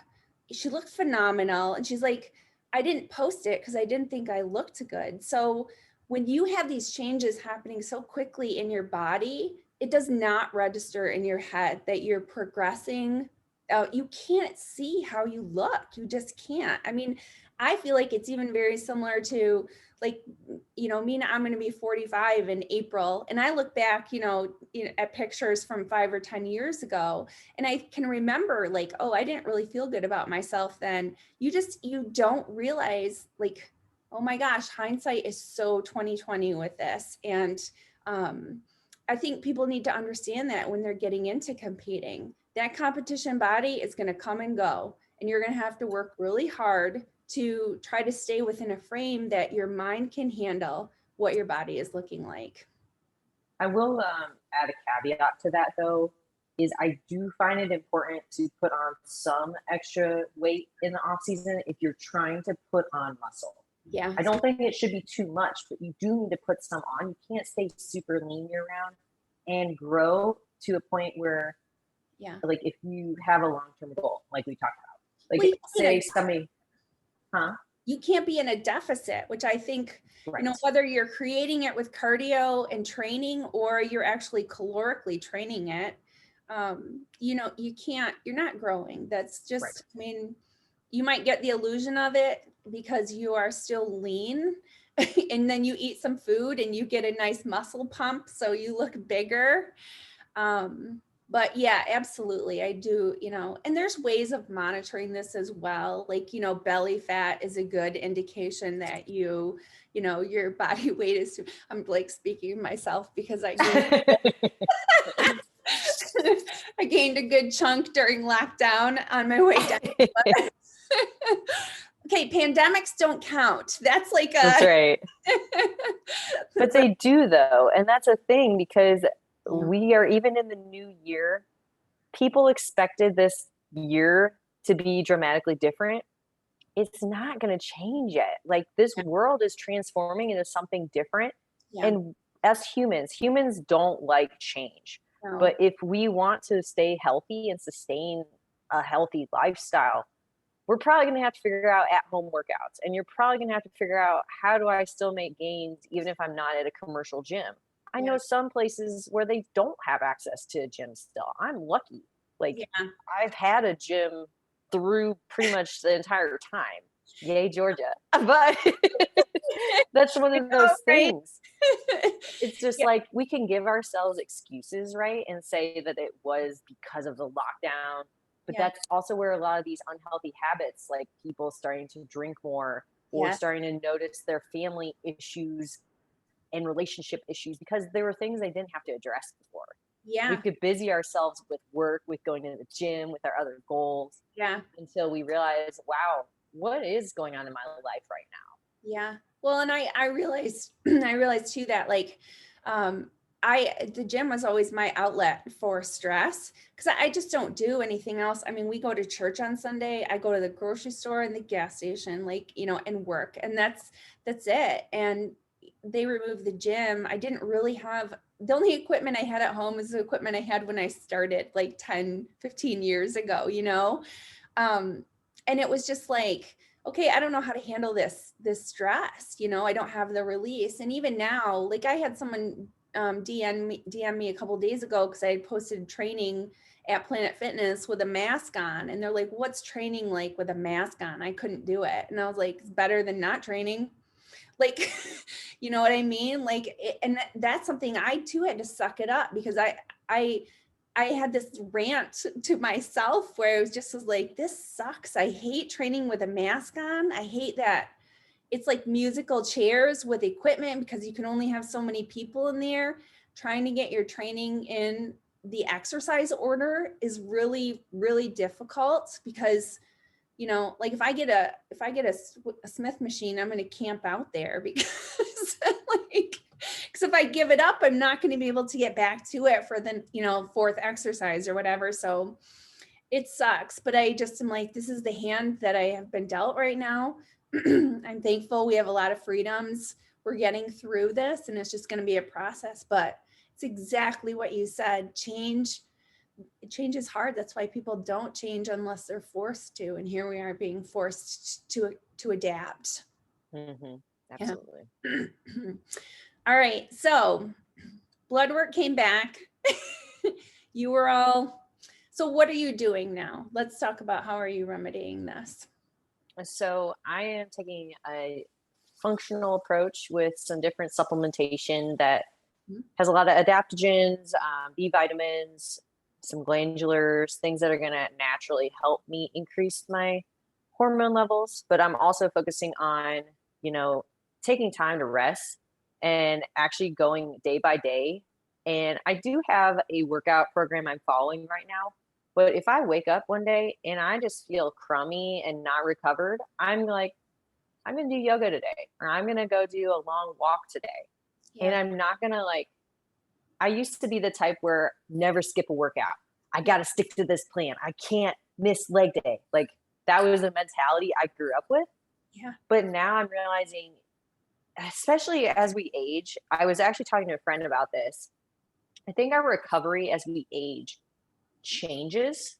She looked phenomenal. And she's like, I didn't post it because I didn't think I looked good. So when you have these changes happening so quickly in your body, it does not register in your head that you're progressing. You can't see how you look. You just can't. I feel like it's even very similar to like, me, I'm going to be 45 in April. And I look back, at pictures from 5 or 10 years ago. And I can remember like, oh, I didn't really feel good about myself then. You don't realize like, oh my gosh, hindsight is so 2020 with this. And I think people need to understand that when they're getting into competing, that competition body is going to come and go. And you're going to have to work really hard to try to stay within a frame that your mind can handle what your body is looking like. I will add a caveat to that though, is I do find it important to put on some extra weight in the off season if you're trying to put on muscle. Yeah. I don't think it should be too much, but you do need to put some on. You can't stay super lean year round and grow to a point where, like if you have a long-term goal, like we talked about, like say somebody, you can't be in a deficit, which I think, whether you're creating it with cardio and training or you're actually calorically training it, you're not growing. That's just, you might get the illusion of it because you are still lean and then you eat some food and you get a nice muscle pump. So you look bigger. But yeah, absolutely. I do, and there's ways of monitoring this as well. Like, belly fat is a good indication that your body weight is, I'm like speaking of myself because I do. I gained a good chunk during lockdown on my way down. Okay, pandemics don't count. That's like a. That's right. But they do though. And that's a thing because we are even in the new year. People expected this year to be dramatically different. It's not going to change yet. Like this world is transforming into something different. Yeah. And as humans don't like change. No. But if we want to stay healthy and sustain a healthy lifestyle, we're probably going to have to figure out at-home workouts. And you're probably going to have to figure out, how do I still make gains even if I'm not at a commercial gym? I know some places where they don't have access to a gym still. I'm lucky. Like I've had a gym through pretty much the entire time. Yay, Georgia. But that's one of those things. It's just like we can give ourselves excuses, right? And say that it was because of the lockdown. But that's also where a lot of these unhealthy habits, like people starting to drink more or starting to notice their family issues and relationship issues, because there were things they didn't have to address before. Yeah. We could busy ourselves with work, with going to the gym, with our other goals. Yeah. Until we realize, wow, what is going on in my life right now? Yeah. Well, and I realized, I realized too that like, the gym was always my outlet for stress because I just don't do anything else. I mean, we go to church on Sunday. I go to the grocery store and the gas station, like, you know, and work, and that's it. And they removed the gym. I didn't really have, the only equipment I had at home is the equipment I had when I started like 10, 15 years ago, you know? And it was just like, okay, I don't know how to handle this stress, you know, I don't have the release. And even now, like I had someone DM me a couple of days ago because I had posted training at Planet Fitness with a mask on, and they're like, what's training like with a mask on? I couldn't do it. And I was like, it's better than not training. Like, you know what I mean? Like, and that's something I too had to suck it up, because I had this rant to myself where I was just like, this sucks. I hate training with a mask on. I hate that it's like musical chairs with equipment because you can only have so many people in there. Trying to get your training in the exercise order is really, really difficult because, you know, like if I get a Smith machine, I'm going to camp out there because like, because if I give it up, I'm not going to be able to get back to it for the, you know, fourth exercise or whatever. So it sucks, but I just am like, this is the hand that I have been dealt right now. I'm thankful we have a lot of freedoms. We're getting through this, and it's just going to be a process, but it's exactly what you said. Change is hard. That's why people don't change unless they're forced to. And here we are being forced to adapt. Mm-hmm. Absolutely. Yeah. All right. So blood work came back. You were all, so what are you doing now? Let's talk about how are you remedying this? So I am taking a functional approach with some different supplementation that has a lot of adaptogens, B vitamins, some glandulars, things that are going to naturally help me increase my hormone levels. But I'm also focusing on, you know, taking time to rest and actually going day by day. And I do have a workout program I'm following right now. But if I wake up one day and I just feel crummy and not recovered, I'm like, I'm going to do yoga today, or I'm going to go do a long walk today. Yeah. And I'm not going to I used to be the type where never skip a workout. I got to stick to this plan. I can't miss leg day. Like that was a mentality I grew up with. Yeah. But now I'm realizing, especially as we age, I was actually talking to a friend about this. I think our recovery as we age changes,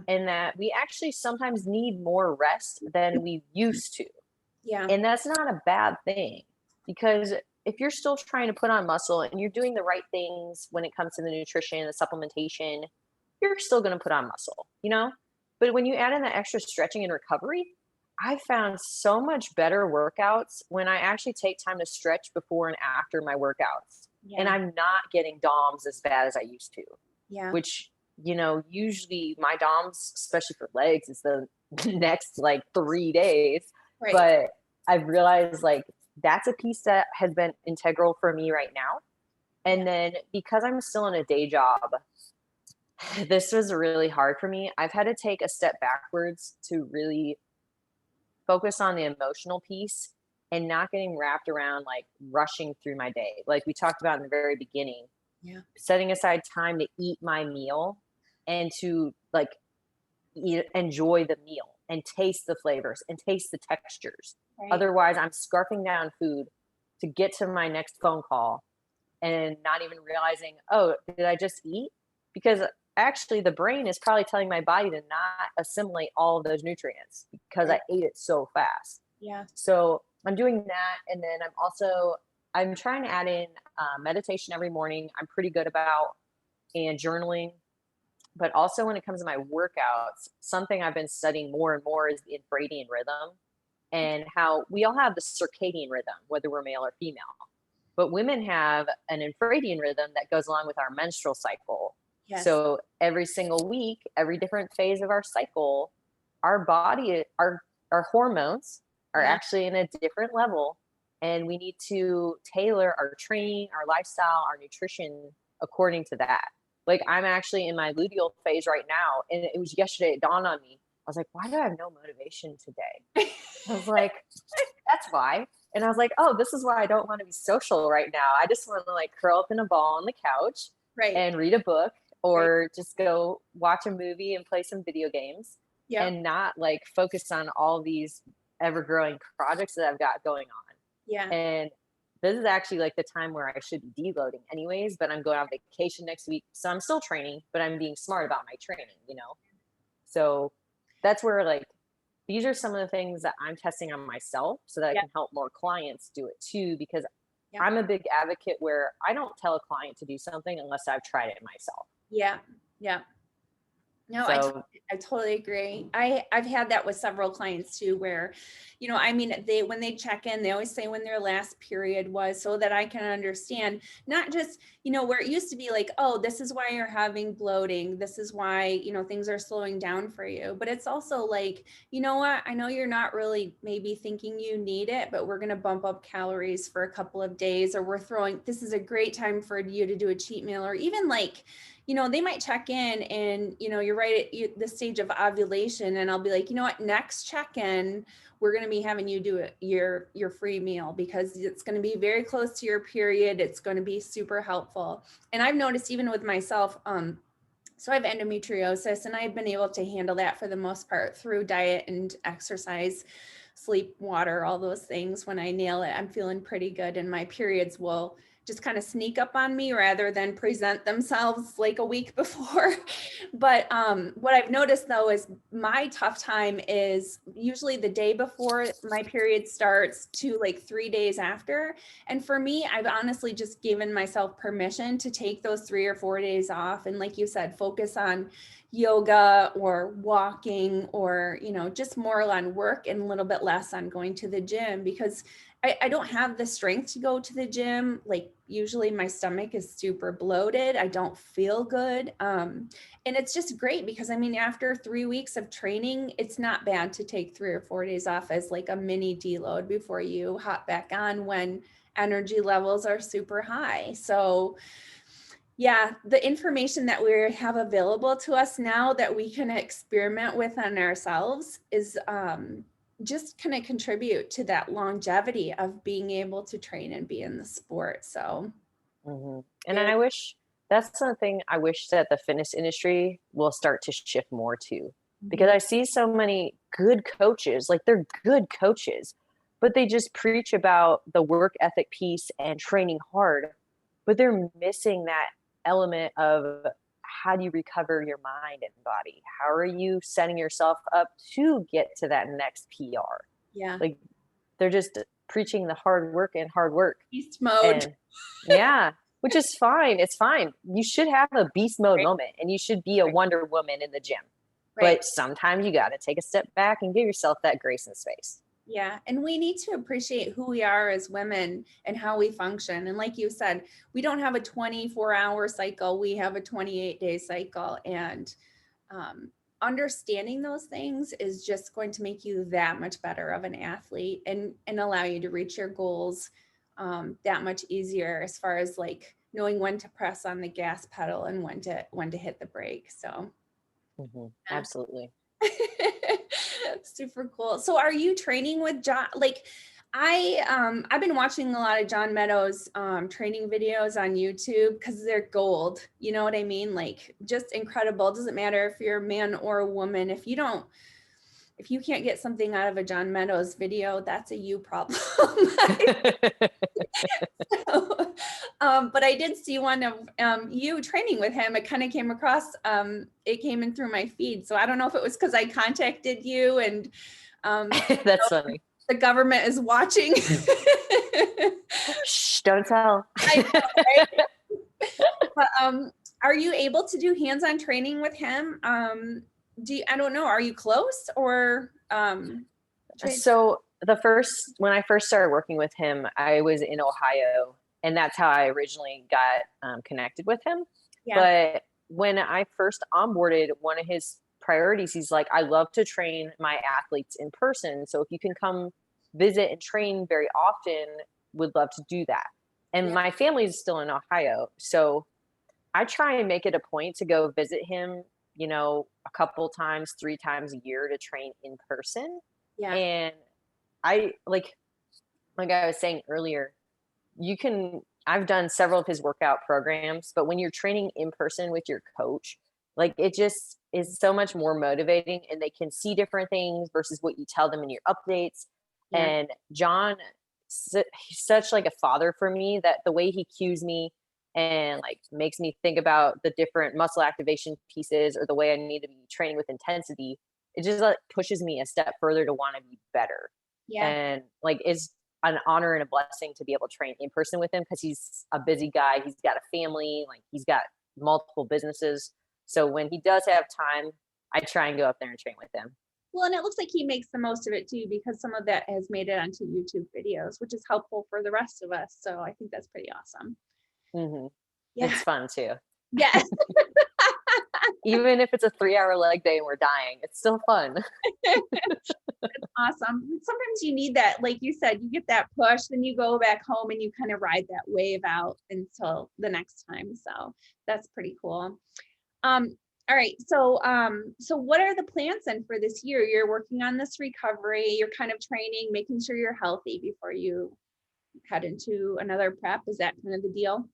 and that we actually sometimes need more rest than we used to. Yeah. And that's not a bad thing, because if you're still trying to put on muscle and you're doing the right things when it comes to the nutrition, the supplementation, you're still going to put on muscle, you know? But when you add in that extra stretching and recovery, I found so much better workouts when I actually take time to stretch before and after my workouts. Yeah. And I'm not getting DOMs as bad as I used to. Yeah. Which, you know, usually my DOMs, especially for legs, is the next 3 days. Right. But I've realized that's a piece that has been integral for me right now. And then because I'm still in a day job, This was really hard for me. I've had to take a step backwards to really focus on the emotional piece and not getting wrapped around like rushing through my day. Like we talked about in the very beginning, Yeah. setting aside time to eat my meal and to like enjoy the meal and taste the flavors and taste the textures. Right. Otherwise, I'm scarfing down food to get to my next phone call and not even realizing, oh, did I just eat? Because actually, the brain is probably telling my body to not assimilate all of those nutrients because I Right. ate it so fast. Yeah. So I'm doing that, and then I'm trying to add in meditation every morning. I'm pretty good about and journaling, but also when it comes to my workouts, something I've been studying more and more is the infradian rhythm and how we all have the circadian rhythm, whether we're male or female. But women have an infradian rhythm that goes along with our menstrual cycle. Yes. So every single week, every different phase of our cycle, our body, our hormones are Yeah. actually in a different level. And we need to tailor our training, our lifestyle, our nutrition according to that. Like I'm actually in my luteal phase right now. And it was yesterday, it dawned on me. I was like, why do I have no motivation today? I was like, that's why. And I was like, oh, this is why I don't want to be social right now. I just want to like curl up in a ball on the couch Right. and read a book Right. or just go watch a movie and play some video games Yeah. and not like focus on all these ever growing projects that I've got going Yeah. on. And this is actually like the time where I should be deloading anyways, but I'm going on vacation next week. So I'm still training, but I'm being smart about my training. So that's where like these are some of the things that I'm testing on myself so that I Yeah. can help more clients do it too, because Yeah. I'm a big advocate where I don't tell a client to do something unless I've tried it myself. Yeah. Yeah. No, So I totally agree. I've had that with several clients too, where, I mean, when they check in, they always say when their last period was so that I can understand, not just, where it used to be like, oh, this is why you're having bloating. This is why, things are slowing down for you. But it's also like, you know what? I know you're not really maybe thinking you need it, but we're going to bump up calories for a couple of days, or this is a great time for you to do a cheat meal, or even like, they might check in and, you're right at the stage of ovulation, and I'll be like, you know what, next check-in, we're going to be having you do your free meal because it's going to be very close to your period. It's going to be super helpful. And I've noticed even with myself, so I have endometriosis, and I've been able to handle that for the most part through diet and exercise, sleep, water, all those things. When I nail it, I'm feeling pretty good, and my periods will just kind of sneak up on me rather than present themselves like a week before. But what I've noticed though is my tough time is usually the day before my period starts to like 3 days after. And for me, I've honestly just given myself permission to take those 3 or 4 days off. And like you said, focus on yoga or walking, or, just more on work and a little bit less on going to the gym, because I don't have the strength to go to the gym. Like usually my stomach is super bloated. I don't feel good. And it's just great because I mean, after 3 weeks of training, it's not bad to take 3 or 4 days off as like a mini deload before you hop back on when energy levels are super high. So yeah, the information that we have available to us now that we can experiment with on ourselves is just kind of contribute to that longevity of being able to train and be in the sport. So and very, I wish that's something I wish that the fitness industry will start to shift more to, because I see so many good coaches, like they're good coaches, but they just preach about the work ethic piece and training hard, but they're missing that element of how do you recover your mind and body? How are you setting yourself up to get to that next PR? yeah, Like they're just preaching the hard work and hard work. beast mode. And yeah, which is fine. It's fine. You should have a beast mode Right, moment and you should be a right, Wonder Woman in the gym. right. But sometimes you got to take a step back and give yourself that grace and space. Yeah. And we need to appreciate who we are as women and how we function. And like you said, we don't have a 24-hour cycle. We have a 28-day cycle. And understanding those things is just going to make you that much better of an athlete and allow you to reach your goals that much easier as far as like knowing when to press on the gas pedal and when to hit the brake. So yeah. Absolutely. Super cool. So are you training with John? Like I've been watching a lot of John Meadows training videos on YouTube because they're gold. You know what I mean? Like just incredible. It doesn't matter if you're a man or a woman. If you can't get something out of a John Meadows video, that's a you problem. So, but I did see one of you training with him. It kind of came across, it came in through my feed. So I don't know if it was because I contacted you and That's funny. The government is watching. Shh, don't tell. I know, right? But are you able to do hands-on training with him? I don't know, are you close or So when I first started working with him, I was in Ohio, and that's how I originally got connected with him. Yeah. But when I first onboarded, one of his priorities, he's like, I love to train my athletes in person. So if you can come visit and train very often, would love to do that. And my family is still in Ohio. So I try and make it a point to go visit him, a couple times, 3 times a year to train in person. Yeah. And I like I was saying earlier, I've done several of his workout programs, but when you're training in person with your coach, like it just is so much more motivating, and they can see different things versus what you tell them in your updates. Yeah. And John, he's such like a father for me, that the way he cues me and like makes me think about the different muscle activation pieces or the way I need to be training with intensity, it just like pushes me a step further to want to be better. Yeah. And like it's an honor and a blessing to be able to train in person with him, because he's a busy guy. He's got a family, like he's got multiple businesses. So when he does have time, I try and go up there and train with him. Well, and it looks like he makes the most of it too, because some of that has made it onto YouTube videos, which is helpful for the rest of us. So I think that's pretty awesome. Yeah. It's fun too. Yes. Even if it's a 3-hour leg day and we're dying, it's still fun. That's awesome. Sometimes you need that, like you said, you get that push, then you go back home and you kind of ride that wave out until the next time. So that's pretty cool. All right. So what are the plans then for this year? You're working on this recovery, you're kind of training, making sure you're healthy before you head into another prep. Is that kind of the deal?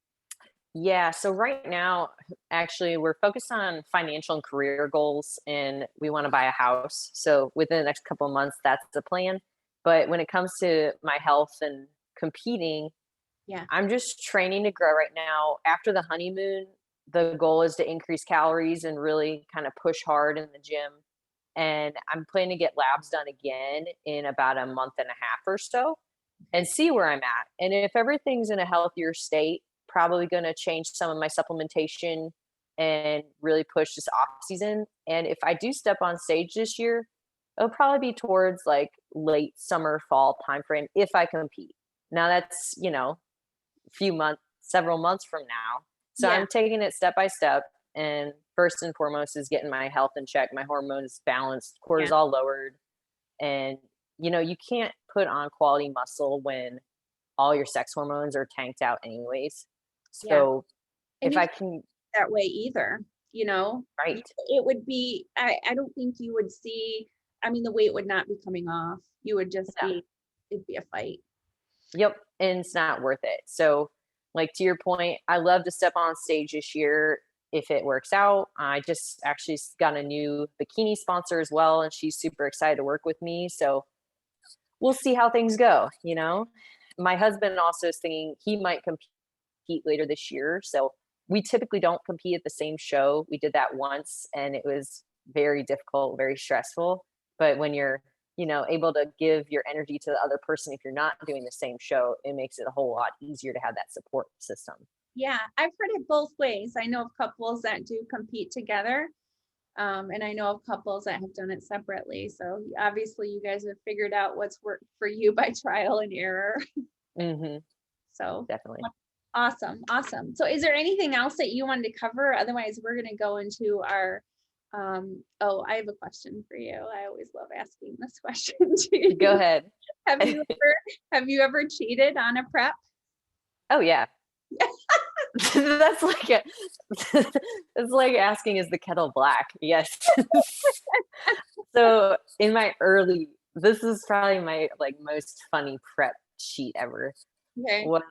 Yeah. So right now, actually, we're focused on financial and career goals, and we want to buy a house. So within the next couple of months, that's the plan. But when it comes to my health and competing, I'm just training to grow right now. After the honeymoon, the goal is to increase calories and really kind of push hard in the gym. And I'm planning to get labs done again in about a month and a half or so and see where I'm at. And if everything's in a healthier state, probably going to change some of my supplementation and really push this off season. And if I do step on stage this year, it'll probably be towards like late summer, fall timeframe if I compete. Now that's, several months from now. So I'm taking it step by step. And first and foremost is getting my health in check, my hormones balanced, cortisol lowered. And, you can't put on quality muscle when all your sex hormones are tanked out anyways. So if I can that way either, right. It would be, I don't think you would see, the weight would not be coming off. You would just it'd be a fight. Yep. And it's not worth it. So like to your point, I love to step on stage this year if it works out. I just actually got a new bikini sponsor as well, and she's super excited to work with me. So we'll see how things go. My husband also is thinking he might compete later this year. So we typically don't compete at the same show. We did that once and it was very difficult, very stressful. But when you're, able to give your energy to the other person, if you're not doing the same show, it makes it a whole lot easier to have that support system. Yeah, I've heard it both ways. I know of couples that do compete together. And I know of couples that have done it separately. So obviously you guys have figured out what's worked for you by trial and error. So definitely. Awesome. So is there anything else that you wanted to cover? Otherwise, we're going to go into our, I have a question for you. I always love asking this question to you. Go ahead. Have you ever cheated on a prep? Oh yeah. That's like it's like asking, is the kettle black? Yes. So in my this is probably my like most funny prep sheet ever. Okay. Was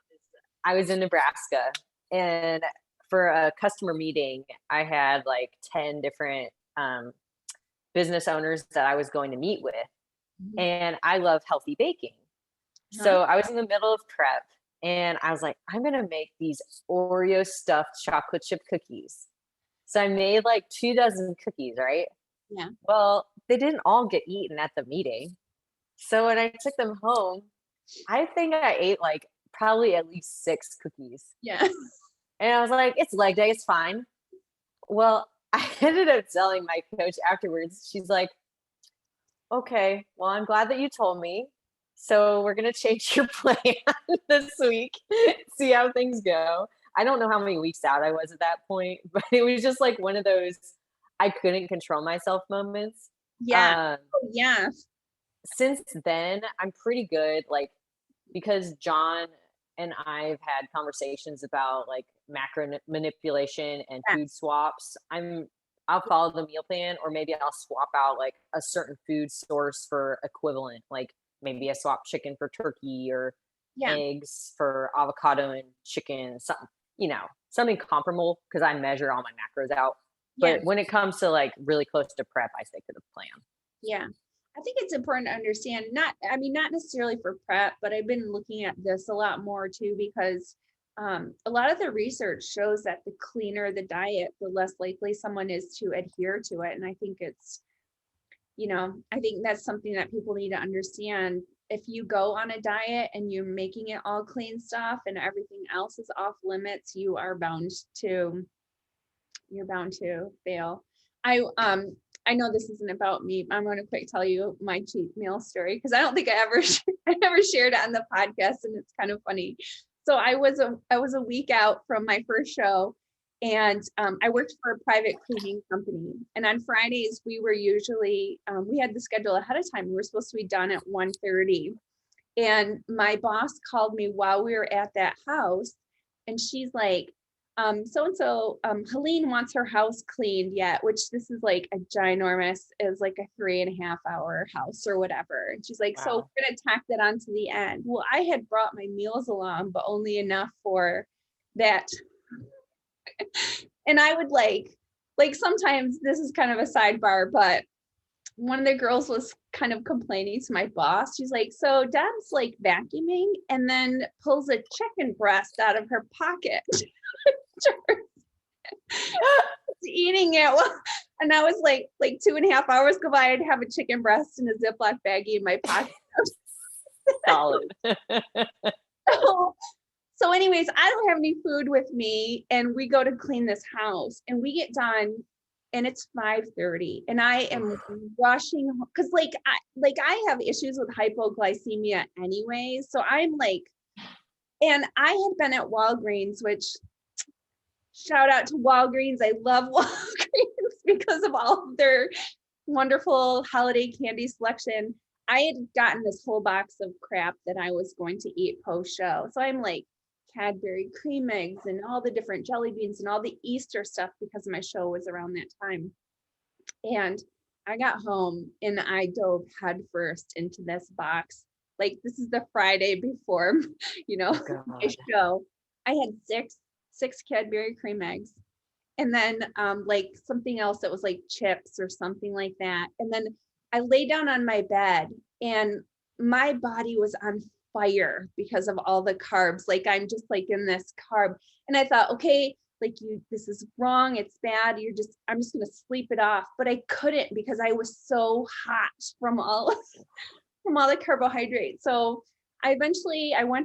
I was in Nebraska, and for a customer meeting, I had like 10 different business owners that I was going to meet with, Mhm. and I love healthy baking. So I was in the middle of prep, and I was like, I'm gonna make these Oreo stuffed chocolate chip cookies. So I made like 2 dozen cookies, right? Yeah. Well, they didn't all get eaten at the meeting. So when I took them home, I think I ate like probably at least 6 cookies. Yeah. And I was like, it's leg day, it's fine. Well, I ended up telling my coach afterwards. She's like, okay, well, I'm glad that you told me. So we're going to change your plan this week, see how things go. I don't know how many weeks out I was at that point, but it was just like one of those I couldn't control myself moments. Yeah. Um, Oh, yeah. since then, I'm pretty good, like, because John and I've had conversations about like macro manipulation and Yeah. food swaps. I'll follow the meal plan, or maybe I'll swap out like a certain food source for equivalent, like maybe I swap chicken for turkey, or Yeah. eggs for avocado and chicken, something, something comparable, because I measure all my macros out. Yeah. But when it comes to like really close to prep, I stick to the plan. Yeah. I think it's important to understand, not necessarily for prep, but I've been looking at this a lot more too, because a lot of the research shows that the cleaner the diet, the less likely someone is to adhere to it. And I think I think that's something that people need to understand. If you go on a diet and you're making it all clean stuff and everything else is off limits, you're bound to fail. I know this isn't about me. I'm going to quick tell you my cheat meal story, because I don't think I ever shared it on the podcast, and it's kind of funny. So I was a week out from my first show, and I worked for a private cleaning company. And on Fridays, we were usually we had the schedule ahead of time. We were supposed to be done at 1:30, and my boss called me while we were at that house, and she's like, so-and-so, Helene wants her house cleaned yet, which this is like a ginormous, is like a 3.5-hour house or whatever. And she's like, so Wow. we're going to tack that on to the end. Well, I had brought my meals along, but only enough for that. And I would like sometimes, this is kind of a sidebar, but one of the girls was kind of complaining to my boss. She's like, so Deb's like vacuuming and then pulls a chicken breast out of her pocket. Eating it. And I was like 2.5 hours go by, I'd have a chicken breast in a Ziploc baggie in my pocket. Solid. So anyways, I don't have any food with me, and we go to clean this house, and we get done and it's 5:30, and I am rushing because I have issues with hypoglycemia anyway. So I'm like, and I had been at Walgreens, which shout out to Walgreens. I love Walgreens because of all of their wonderful holiday candy selection. I had gotten this whole box of crap that I was going to eat post show. So I'm like Cadbury cream eggs and all the different jelly beans and all the Easter stuff, because my show was around that time. And I got home and I dove headfirst into this box. Like, this is the Friday before, my show. I had six Cadbury cream eggs, and then like something else that was like chips or something like that. And then I lay down on my bed, and my body was on fire because of all the carbs. Like, I'm just like in this carb, and I thought, okay, like, this is wrong, it's bad, I'm just gonna sleep it off. But I couldn't, because I was so hot from all the carbohydrates. So I went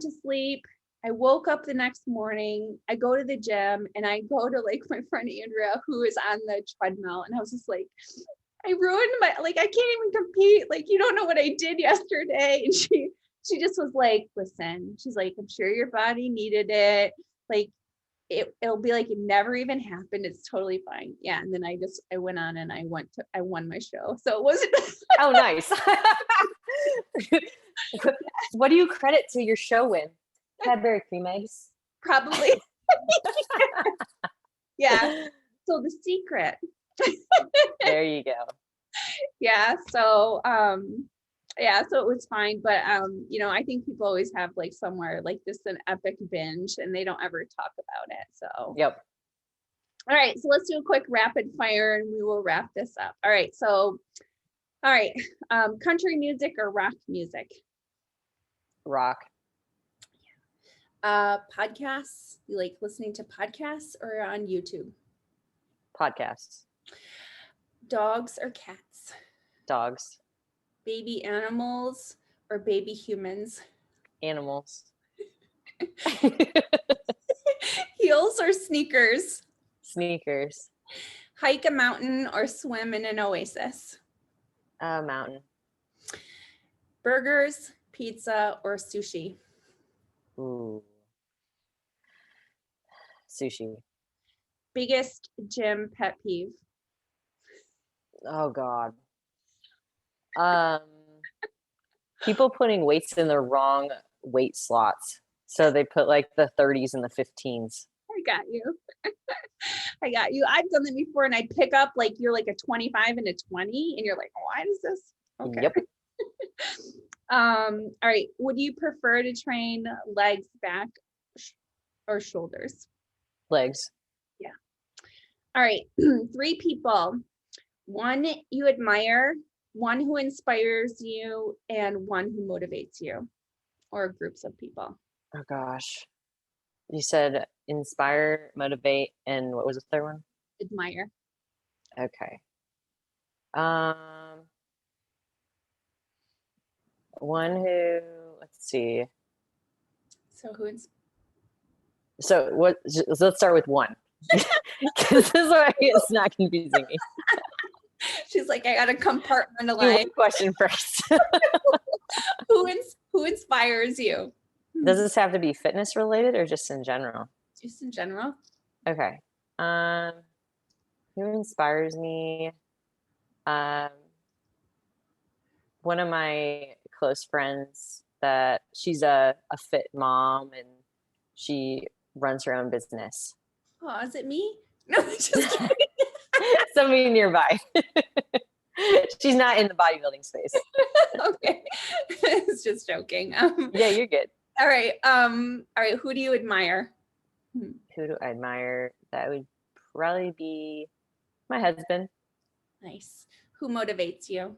to sleep. I woke up the next morning, I go to the gym, and I go to like my friend Andrea, who is on the treadmill. And I was just like, I ruined I can't even compete. Like, you don't know what I did yesterday. And she just was like, listen, she's like, I'm sure your body needed it. Like, it'll be like it never even happened. It's totally fine. Yeah. And then I went on and I won my show. So it wasn't. Oh, nice. What do you credit to your show win? Cadbury cream eggs? Probably. Yeah. So the secret. There you go. Yeah. So, yeah, so it was fine. But, I think people always have like somewhere like this, an epic binge, and they don't ever talk about it. So, Yep. all right. So let's do a quick rapid fire and we will wrap this up. All right. So, all right. Country music or rock music? Rock. Podcasts. You like listening to podcasts or on YouTube? Podcasts. Dogs or cats? Dogs. Baby animals or baby humans? Animals. Heels or sneakers? Sneakers. Hike a mountain or swim in an oasis? Mountain. Burgers, pizza, or sushi? Ooh. Sushi. Biggest gym pet peeve? Oh God. People putting weights in the wrong weight slots. So they put like the 30s and the 15s. I got you. I got you. I've done that before, and I pick up like you're like a 25 and a 20, and you're like, why does this? Okay. Yep. All right. Would you prefer to train legs, back, or shoulders? Legs. Yeah. All right. 3 people. 1 you admire, 1 who inspires you, and 1 who motivates you, or groups of people. Oh gosh. You said inspire, motivate, and what was the third one? Admire. Okay. One who, let's see. So So let's start with 1. Because this is why it's not confusing me. she's like, I gotta Do compartmentalize. one question first. Who inspires you? Does this have to be fitness related or just in general? Just in general. Okay. Who inspires me? One of my close friends that she's a fit mom and she runs her own business. Oh, is it me? No, just kidding. Somebody nearby. She's not in the bodybuilding space. Okay. I was just joking. Yeah, you're good. All right. Who do you admire? Who do I admire? That would probably be my husband. Nice. Who motivates you?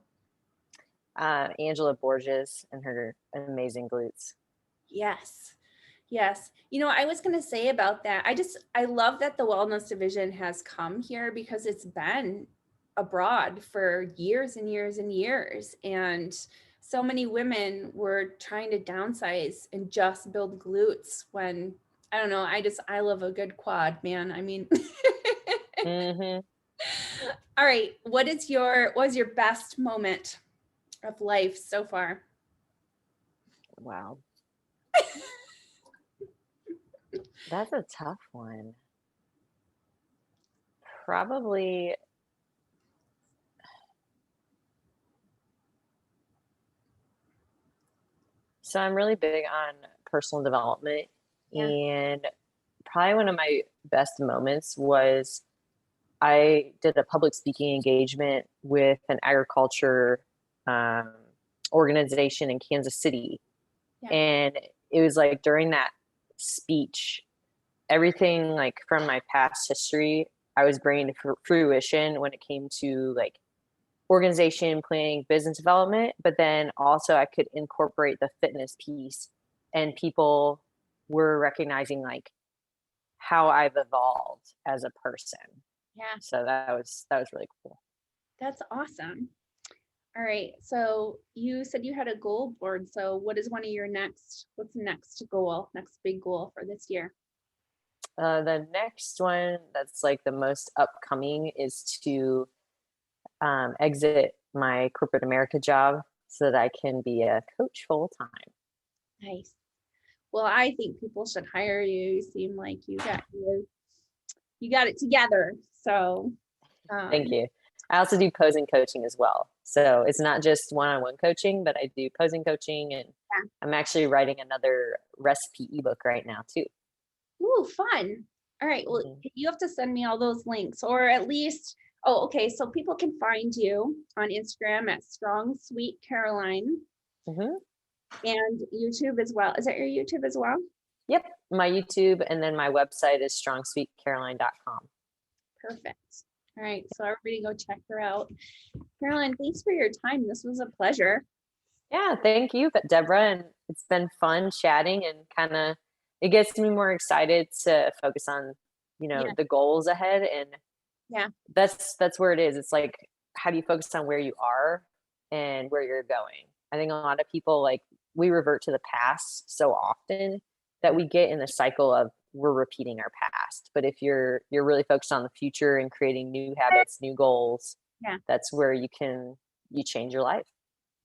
Angela Borges and her amazing glutes. Yes. Yes. I was going to say about that. I love that the wellness division has come here because it's been abroad for years and years and years. And so many women were trying to downsize and just build glutes when, I don't know, I love a good quad, man. I mean, Mm-hmm. All right. What was your best moment of life so far? Wow. That's a tough one. Probably so I'm really big on personal development. Yeah. And probably one of my best moments was I did a public speaking engagement with an agriculture organization in Kansas City. Yeah. And it was like during that speech, everything like from my past history, I was bringing to fruition when it came to like organization planning, business development, but then also I could incorporate the fitness piece, and people were recognizing like how I've evolved as a person. Yeah. So that was really cool. That's awesome. All right. So you said you had a goal board. So what's the next goal, next big goal for this year? The next one that's like the most upcoming is to exit my corporate America job so that I can be a coach full time. Nice. Well, I think people should hire you. You seem like you got it together. So Thank you. I also do posing coaching as well. So it's not just one-on-one coaching, but I do posing coaching, and I'm actually writing another recipe ebook right now too. Ooh, fun. All right. Well, Mhm. you have to send me all those links, or at least, oh, okay. So people can find you on Instagram at Strong Sweet Caroline Mhm. and YouTube as well. Is that your YouTube as well? Yep, my YouTube, and then my website is strongsweetcaroline.com. Perfect. All right. So everybody go check her out. Caroline, thanks for your time. This was a pleasure. Yeah, thank you, Deborah, and it's been fun chatting and kind of it gets me more excited to focus on, Yeah. the goals ahead, and Yeah. that's where it is. It's like, how do you focus on where you are and where you're going? I think a lot of people, like, we revert to the past so often that we get in the cycle of we're repeating our past. But if you're really focused on the future and creating new habits, new goals, Yeah. that's where you change your life.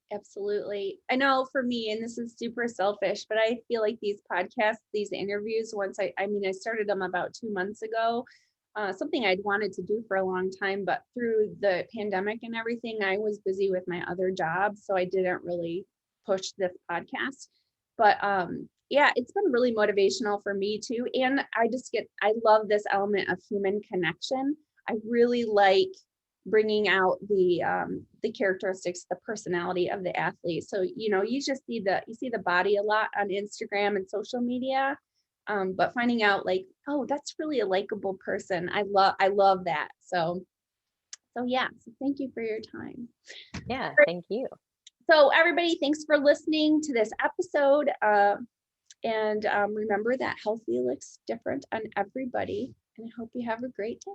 Absolutely. I know for me, and this is super selfish, but I feel like these podcasts, these interviews, once I mean, I started them about 2 months ago, something I'd wanted to do for a long time, but through the pandemic and everything, I was busy with my other job. So I didn't really push this podcast. But yeah, it's been really motivational for me too. And I love this element of human connection. I really like bringing out the characteristics, the personality of the athlete. So you just see the body a lot on Instagram and social media, but finding out like, oh, that's really a likable person. I love that. So yeah. So thank you for your time. Yeah, thank you. So everybody, thanks for listening to this episode. And remember that healthy looks different on everybody. And I hope you have a great day.